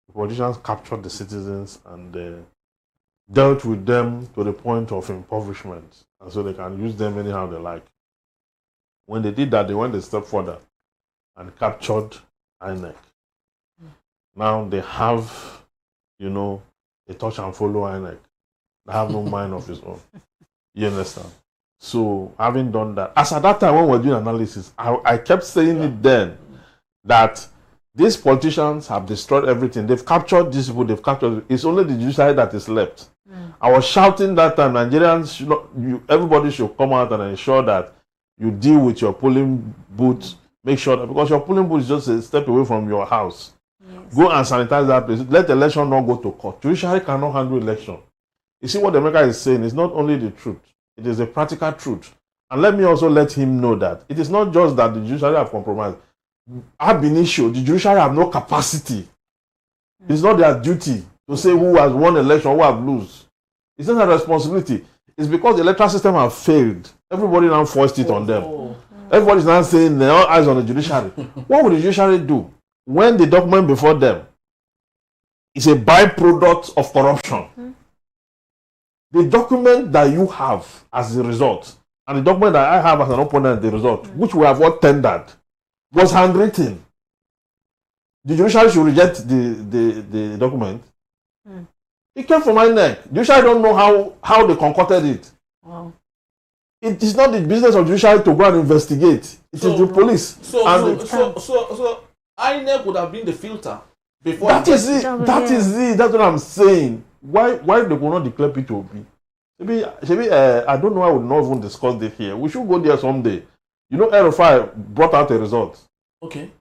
the politicians captured the citizens and dealt with them to the point of impoverishment, and so they can use them anyhow they like. When they did that, they went a step further and captured INEC. Now they have, a touch and follow INEC. They have no mind of his own. You understand? So having done that, as at that time when we were doing analysis, I kept saying it then that these politicians have destroyed everything. They've captured these people. They've captured. It's only the judiciary that is left. I was shouting that time, Nigerians should not, everybody should come out and ensure that you deal with your polling booth. Make sure that, because your polling booth is just a step away from your house. Yes. Go and sanitize that place. Let the election not go to court. Judiciary cannot handle election. You see what the maker is saying is not only the truth, it is a practical truth. And let me also let him know that it is not just that the judiciary have compromised. Ab initio, the judiciary have no capacity. It's not their duty to say who has won election, who have lost. It's not a responsibility. It's because the electoral system have failed. Everybody now forced it on them. Everybody's now saying they're all eyes on the judiciary. What would the judiciary do when the document before them is a byproduct of corruption? The document that you have as the result and the document that I have as an opponent, the result, which we have what tendered, was handwritten. The judiciary should reject the document. It came from my neck. The judiciary don't know how they concocted it. Wow. It is not the business of the judiciary to go and investigate. It is the police. So INEC would have been the filter before. That is it. That's what I'm saying. Why they will not declare P2B? Maybe I don't know. I would not even discuss this here. We should go there someday. You know, RFI brought out a result. Okay.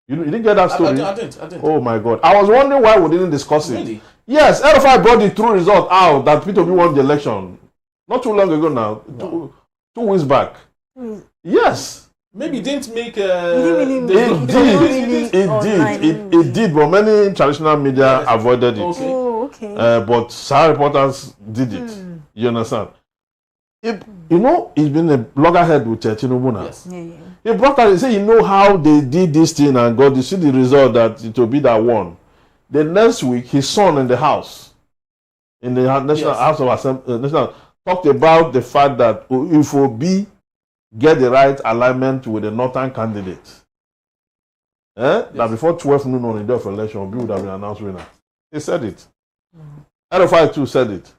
You didn't get that story? I didn't. Oh my God. I was wondering why we didn't discuss it. Really? Yes, RFI brought the true result out that P2B won the election. Not too long ago now. No. 2 weeks back. Yes. Maybe it didn't make... It did, but many traditional media avoided it. Okay. Oh, okay. But Sahara reporters did it. You understand? You know, he's been a loggerhead with Tinubu now. Yes. Yeah. He brought out, he said, you know how they did this thing and got, you see the result that it will be that one. The next week, his son in the house, in the National House of Assembly, talked about the fact that if Obi get the right alignment with the northern candidate, that before 12 noon on the day of election, Obi would have been announced winner. He said it. RFI too said it.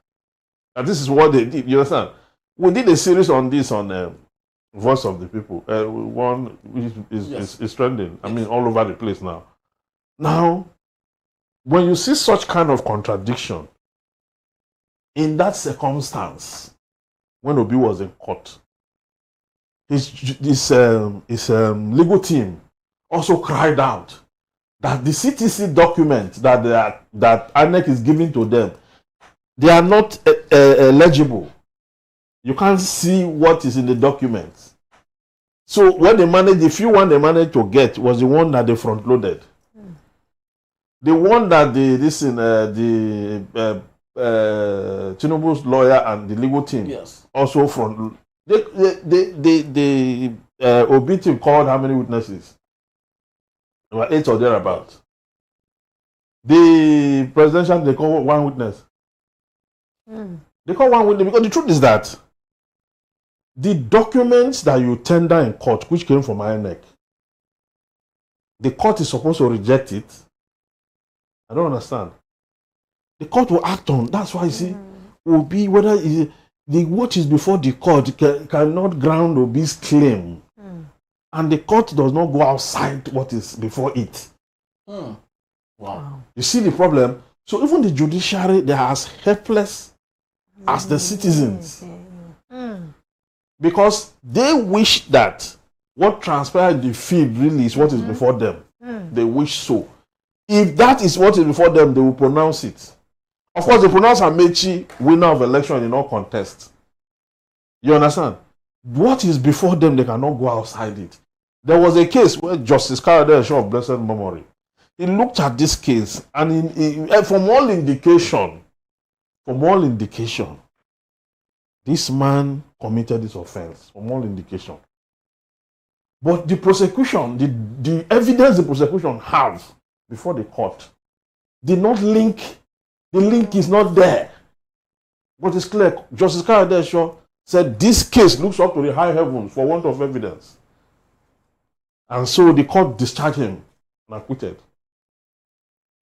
And this is what they did. You understand? We did a series on this on Voice of the People. One which is trending. I mean, all over the place now. Now, when you see such kind of contradiction in that circumstance, when Obi was in court, his legal team also cried out that the CTC document that INEC is giving to them, they are not legible. You can't see what is in the documents. So what they managed, the few one they managed to get was the one that they front loaded. The one that Tinubu's lawyer and the legal team also front. The Obi team called how many witnesses? There were 8 or thereabouts. The presidential, they call 1 witness. They call 1 witness because the truth is that the documents that you tender in court, which came from INEC, the court is supposed to reject it. I don't understand. The court will act on. That's why you see, will be whether what is before the court cannot ground Obi's claim, and the court does not go outside what is before it. Wow! You see the problem. So even the judiciary, they are as helpless as the citizens, because they wish that what transpired in the field really is what is before them. They wish so. If that is what is before them, they will pronounce it. Of course, they pronounce Amechi winner of election in all contest. You understand? What is before them, they cannot go outside it. There was a case where Justice Kayode of blessed memory, he looked at this case, and from all indication, this man committed this offense. From all indication. But the prosecution, the evidence the prosecution have before the court did not link. The link is not there. But it's clear. Justice Kayode said this case looks up to the high heavens for want of evidence. And so the court discharged him and acquitted.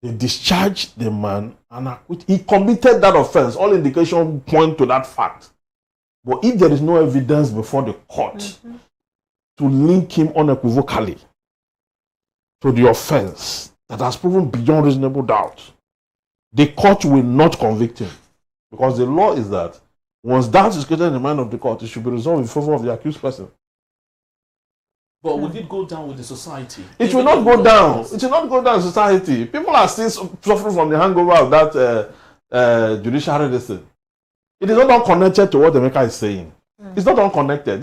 They discharged the man and acquitted. He committed that offense. All indications point to that fact. But if there is no evidence before the court to link him unequivocally to the offense that has proven beyond reasonable doubt, the court will not convict him. Because the law is that once doubt is created in the mind of the court, it should be resolved in favor of the accused person. But would it go down with the society? It will not go down. It will not go down in society. People are still suffering from the hangover of that judiciary lesson. It is not unconnected to what the maker is saying. It's not unconnected.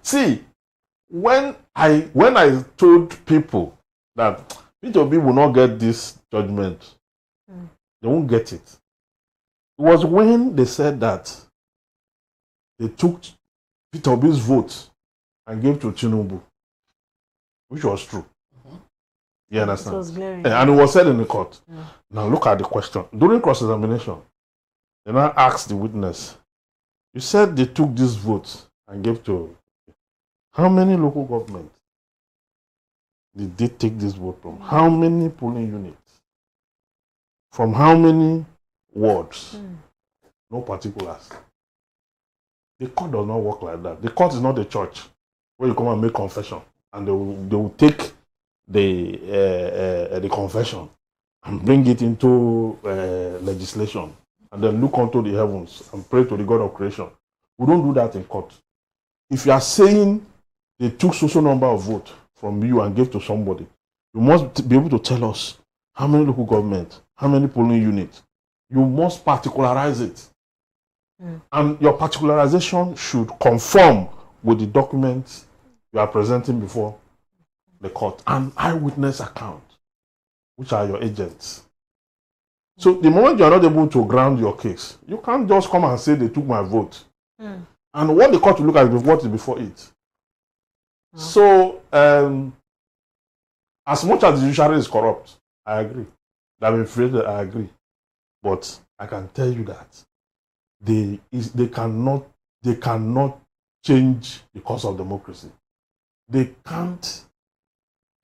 See, when I told people that P2B will not get this judgment, they won't get it. It was when they said that they took P2B's vote and gave to Tinubu, which was true. You understand? And it was said in the court. Now look at the question. During cross-examination, they now asked the witness, you said they took this vote and gave to how many local governments did they take this vote from? How many polling units? From how many wards? No particulars. The court does not work like that. The court is not a church where you come and make confession and they will take the confession and bring it into legislation and then look unto the heavens and pray to the God of creation. We don't do that in court. If you are saying they took social number of votes from you and gave to somebody, you must be able to tell us how many local government, how many polling units. You must particularize it. And your particularization should conform with the documents you are presenting before the court. An eyewitness account, which are your agents. So the moment you are not able to ground your case, you can't just come and say they took my vote. And what the court will look at is what is before it. So as much as the judiciary is corrupt, I agree. That inflated, I agree. But I can tell you that they cannot change the course of democracy. They can't.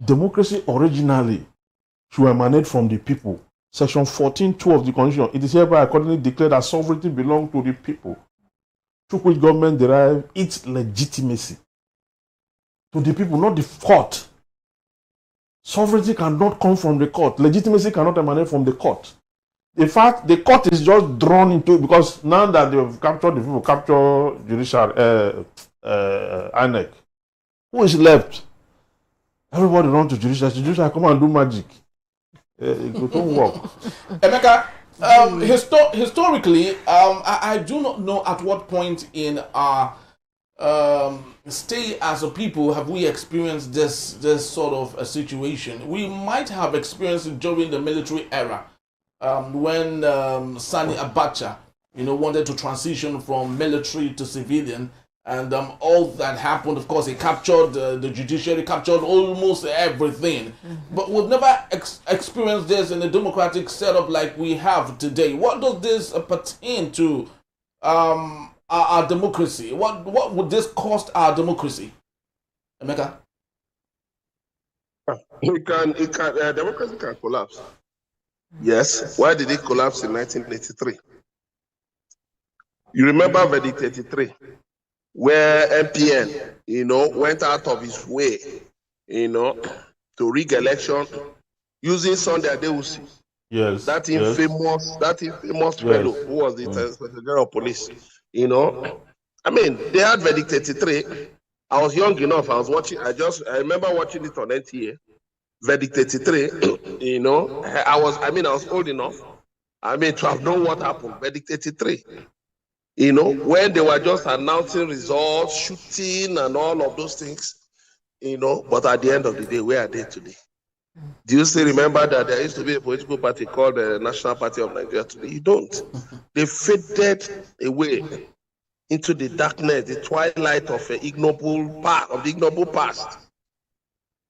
Democracy originally should emanate from the people. Section 14(2) of the Constitution. It is hereby accordingly declared that sovereignty belongs to the people, through which government derives its legitimacy. To the people, not the court. Sovereignty cannot come from the court. Legitimacy cannot emanate from the court. In fact, the court is just drawn into it because now that they've captured the people, capture Judiciary, INEC. Who is left? Everybody run to Judiciary. Judiciary come and do magic. It don't work. Emeka, historically, I do not know at what point in our stay as a people have we experienced this sort of a situation. We might have experienced it during the military era. When Sani Abacha, wanted to transition from military to civilian, and all that happened, of course, he captured the judiciary, captured almost everything. But we've never experienced this in a democratic setup like we have today. What does this pertain to our democracy? What would this cost our democracy, Emeka? Democracy can collapse. Yes. Why did it collapse in 1983? You remember Verdict 83, where MPN, went out of his way, to rig election using Sunday Adewusi. Yes. That infamous fellow who was the Inspector General of Police. I mean, they had Verdict 83. I was young enough. I was watching. I remember watching it on NTA. Verdict 83, I was old enough, to have known what happened. Verdict 83, when they were just announcing results, shooting and all of those things, but at the end of the day, where are they today? Do you still remember that there used to be a political party called the National Party of Nigeria today? You don't. They faded away into the darkness, the twilight of the ignoble past.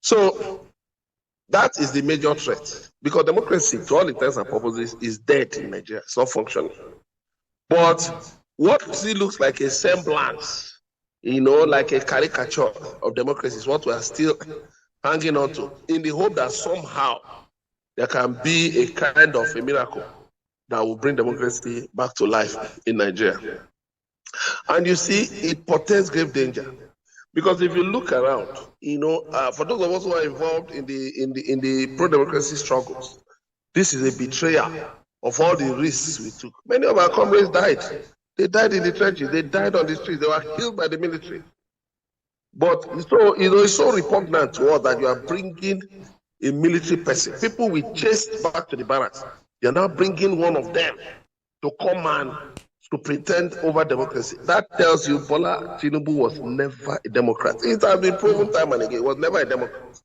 So, that is the major threat, because democracy, to all intents and purposes, is dead in Nigeria. It's not functioning. But what still looks like a semblance, like a caricature of democracy is what we are still hanging on to, in the hope that somehow there can be a kind of a miracle that will bring democracy back to life in Nigeria. And you see, it portends grave danger. Because if you look around, for those of us who are involved in the pro-democracy struggles, this is a betrayal of all the risks we took. Many of our comrades died. They died in the trenches. They died on the streets. They were killed by the military. But so it's so repugnant to us that you are bringing a military person. People we chased back to the barracks. You're now bringing one of them to come and to pretend over democracy. That tells you Bola Tinubu was never a Democrat. It has been proven time and again. He was never a Democrat.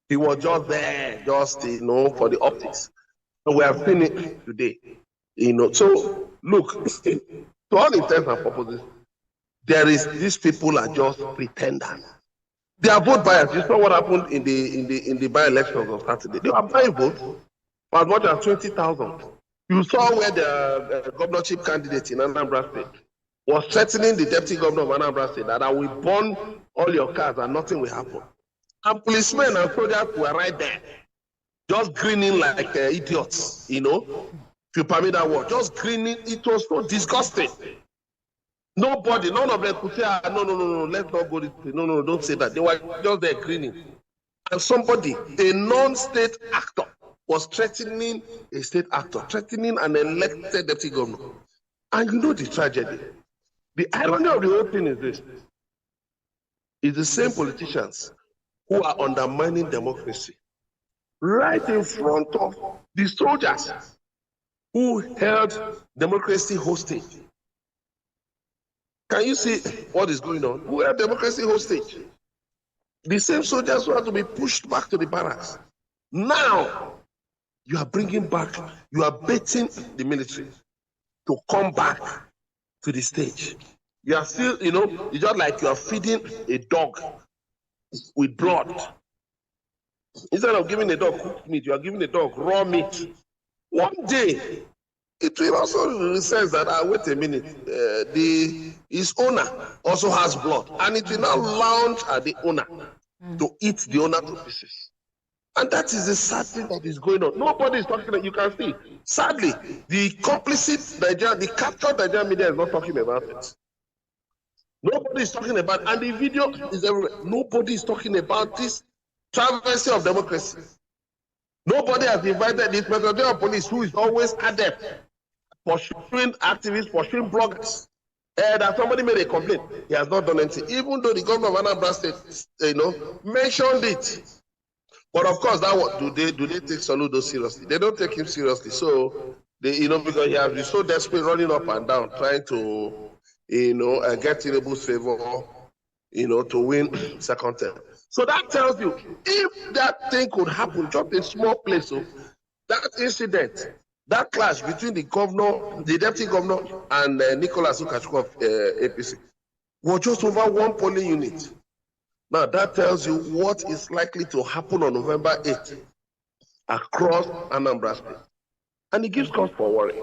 He was just there, just for the optics. And we have seen it today. So look, to all intents and purposes, these people are just pretenders. They are vote buyers. You saw what happened in the by-elections of Saturday. They are buying votes for as much as 20,000. You saw where the governorship candidate in Anambra State was threatening the deputy governor of Anambra State that I will burn all your cars and nothing will happen. And policemen and soldiers were right there, just grinning like idiots, if you permit that word, just grinning. It was so disgusting. None of them could say, no, let's not go this way. No, don't say that. They were just there grinning. And somebody, a non-state actor, was threatening a state actor, threatening an elected deputy governor. And you know the tragedy. The irony of the whole thing is this. It's the same politicians who are undermining democracy right in front of the soldiers who held democracy hostage. Can you see what is going on? Who held democracy hostage? The same soldiers who had to be pushed back to the barracks. Now, you are bringing back, you are baiting the military to come back to the stage. You are still, it's just like you are feeding a dog with blood. Instead of giving a dog cooked meat, you are giving a dog raw meat. One day, it will also sense that, wait a minute, his owner also has blood. And it will now launch at the owner to eat the owner to pieces. And that is the sad thing that is going on. Nobody is talking about, you can see. Sadly, the complicit Nigerian, the captured Nigerian media is not talking about it. Nobody is talking about it. And the video is everywhere. Nobody is talking about this travesty of democracy. Nobody has invited the Inspector of Police, who is always adept pursuing activists, pursuing bloggers. That somebody made a complaint. He has not done anything. Even though the governor of Anambra State, mentioned it. But of course, do they take Soludo seriously? They don't take him seriously. So they, because he has been so desperate, running up and down, trying to, get Tinubu's favor, to win second term. So that tells you, if that thing could happen, just a small place, that incident, that clash between the governor, the deputy governor, and Nicholas Ukachukwu of APC was just over one polling unit. Now that tells you what is likely to happen on November 8th across Anambra State. And it gives cause for worry.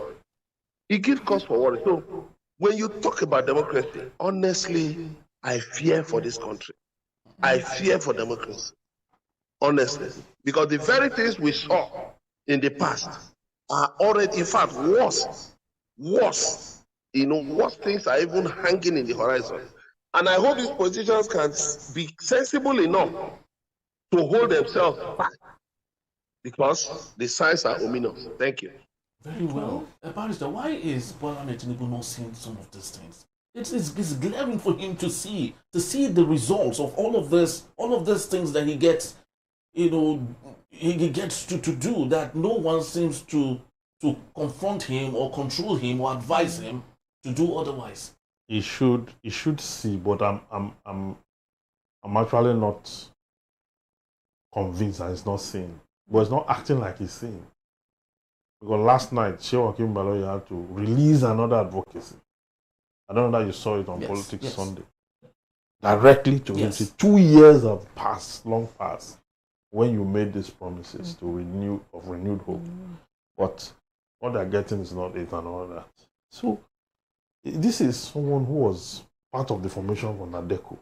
It gives cause for worry. So when you talk about democracy, honestly, I fear for this country. I fear for democracy. Honestly. Because the very things we saw in the past are already, in fact, worse. Worse things are even hanging in the horizon. And I hope these politicians can be sensible enough to hold themselves back, because the signs are ominous. Thank you. Very well. Barrister, why is Bola Tinubu not seeing some of these things? It's glaring for him to see the results of all of these things that he gets, he gets to do, that no one seems to confront him or control him or advise him to do otherwise. He should see, but I'm actually not convinced that he's not seeing. But he's not acting like he's seeing. Because last night, Shewa Kimbaloyi had to release another advocacy. I don't know that you saw it on Politics Sunday. Directly to him. See, 2 years have passed, long past, when you made these promises to renewed hope. But what they're getting is not it and all that. So this is someone who was part of the formation for NADECO.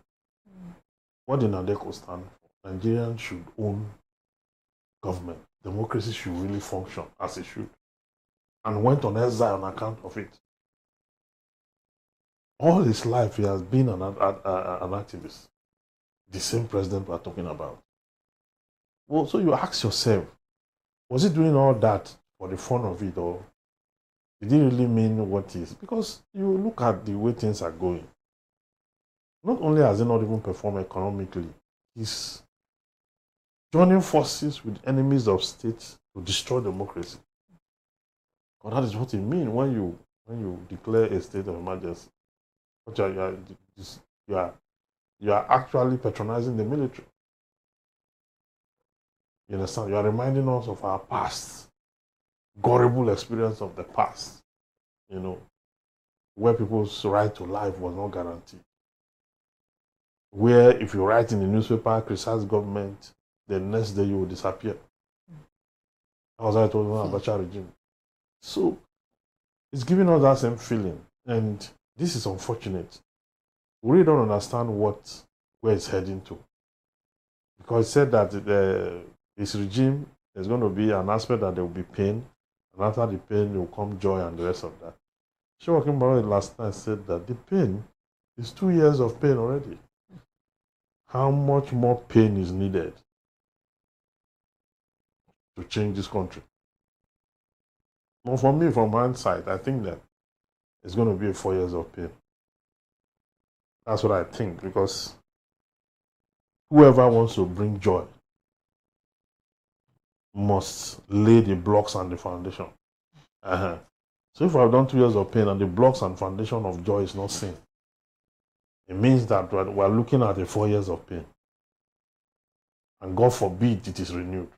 What did NADECO stand for? Nigerians should own government. Democracy should really function as it should. and went on exile on account of it. All his life, he has been an activist. The same president we're talking about. Well, so you ask yourself, was he doing all that for the fun of it, or did he really mean what is? Because you look at the way things are going. Not only has he not even performed economically, he's joining forces with enemies of state to destroy democracy. But that is what it means when you declare a state of emergency. But you are actually patronizing the military. You understand? You are reminding us of our past, horrible experience of the past, you know, where people's right to life was not guaranteed. Where if you write in the newspaper, criticize government, the next day you will disappear. That was how I told you about Abacha regime. So it's giving us that same feeling. And this is unfortunate. We really don't understand where it's heading to. Because it said that this regime, there's going to be an aspect that there will be pain, and after the pain will come joy and the rest of that. Shewakin Barrow last night said that the pain is 2 years of pain already. How much more pain is needed to change this country? Well, for me, from one side, I think that it's going to be 4 years of pain. That's what I think, because whoever wants to bring joy must lay the blocks and the foundation. So if I've done 2 years of pain and the blocks and foundation of joy is not seen, it means that we're looking at 4 years of pain. And God forbid it is renewed.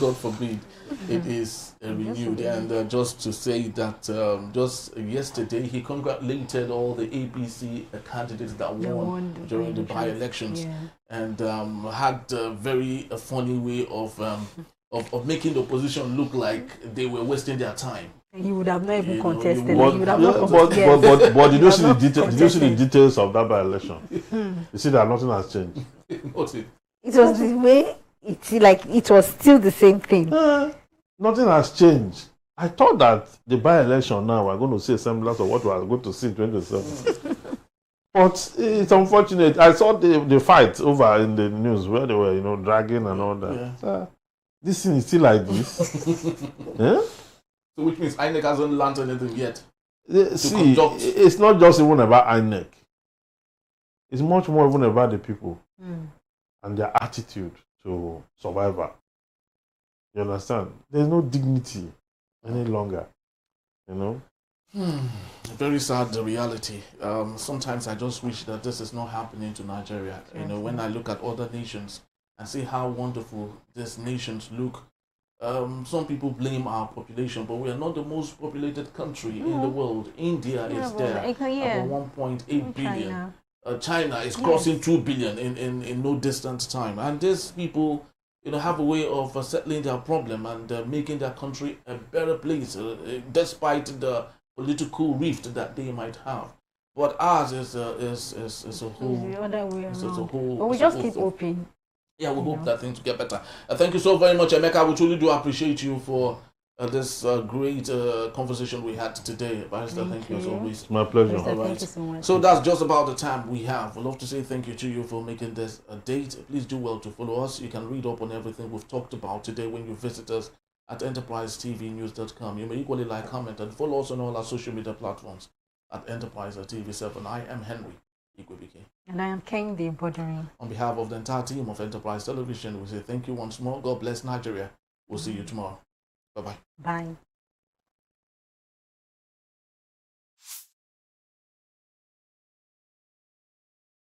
God forbid it is renewed. And just to say that just yesterday he congratulated all the APC candidates that won during the by-elections, and had a very funny way of making the opposition look like they were wasting their time. He would have not even contested. But did you see the details? Did you see the details of that by-election? You see that nothing has changed. It was the way it was still the same thing. Nothing has changed. I thought that the by-election now we're going to see a semblance of what we are going to see in 2027. But it's unfortunate. I saw the fight over in the news where they were, dragging and all that. This thing is still like this. So which means INEC hasn't learned anything yet. See, it's not just even about INEC. It's much more even about the people and their attitude to survival. You understand? There's no dignity any longer. Very sad, the reality. Sometimes I just wish that this is not happening to Nigeria. When I look at other nations and see how wonderful these nations look, some people blame our population, but we are not the most populated country in the world. India is there at 1.8 billion. China is crossing 2 billion in no distant time. And these people, have a way of settling their problem and making their country a better place, despite the political rift that they might have. But ours is a whole. The other way around. It's a whole. But we just keep hoping. Yeah, we hope that things get better. Thank you so very much, Emeka. We truly do appreciate you for this great conversation we had today. Barrister, thank you as always. My pleasure. Barrister, thank you so much. So that's just about the time we have. We'd love to say thank you to you for making this a date. Please do well to follow us. You can read up on everything we've talked about today when you visit us at enterprisetvnews.com. You may equally like, comment, and follow us on all our social media platforms at Enterprise TV7. I am Henry Igwebike. And I am King, the embodiment. On behalf of the entire team of Enterprise Television, we say thank you once more. God bless Nigeria. We'll see you tomorrow. Bye-bye. Bye.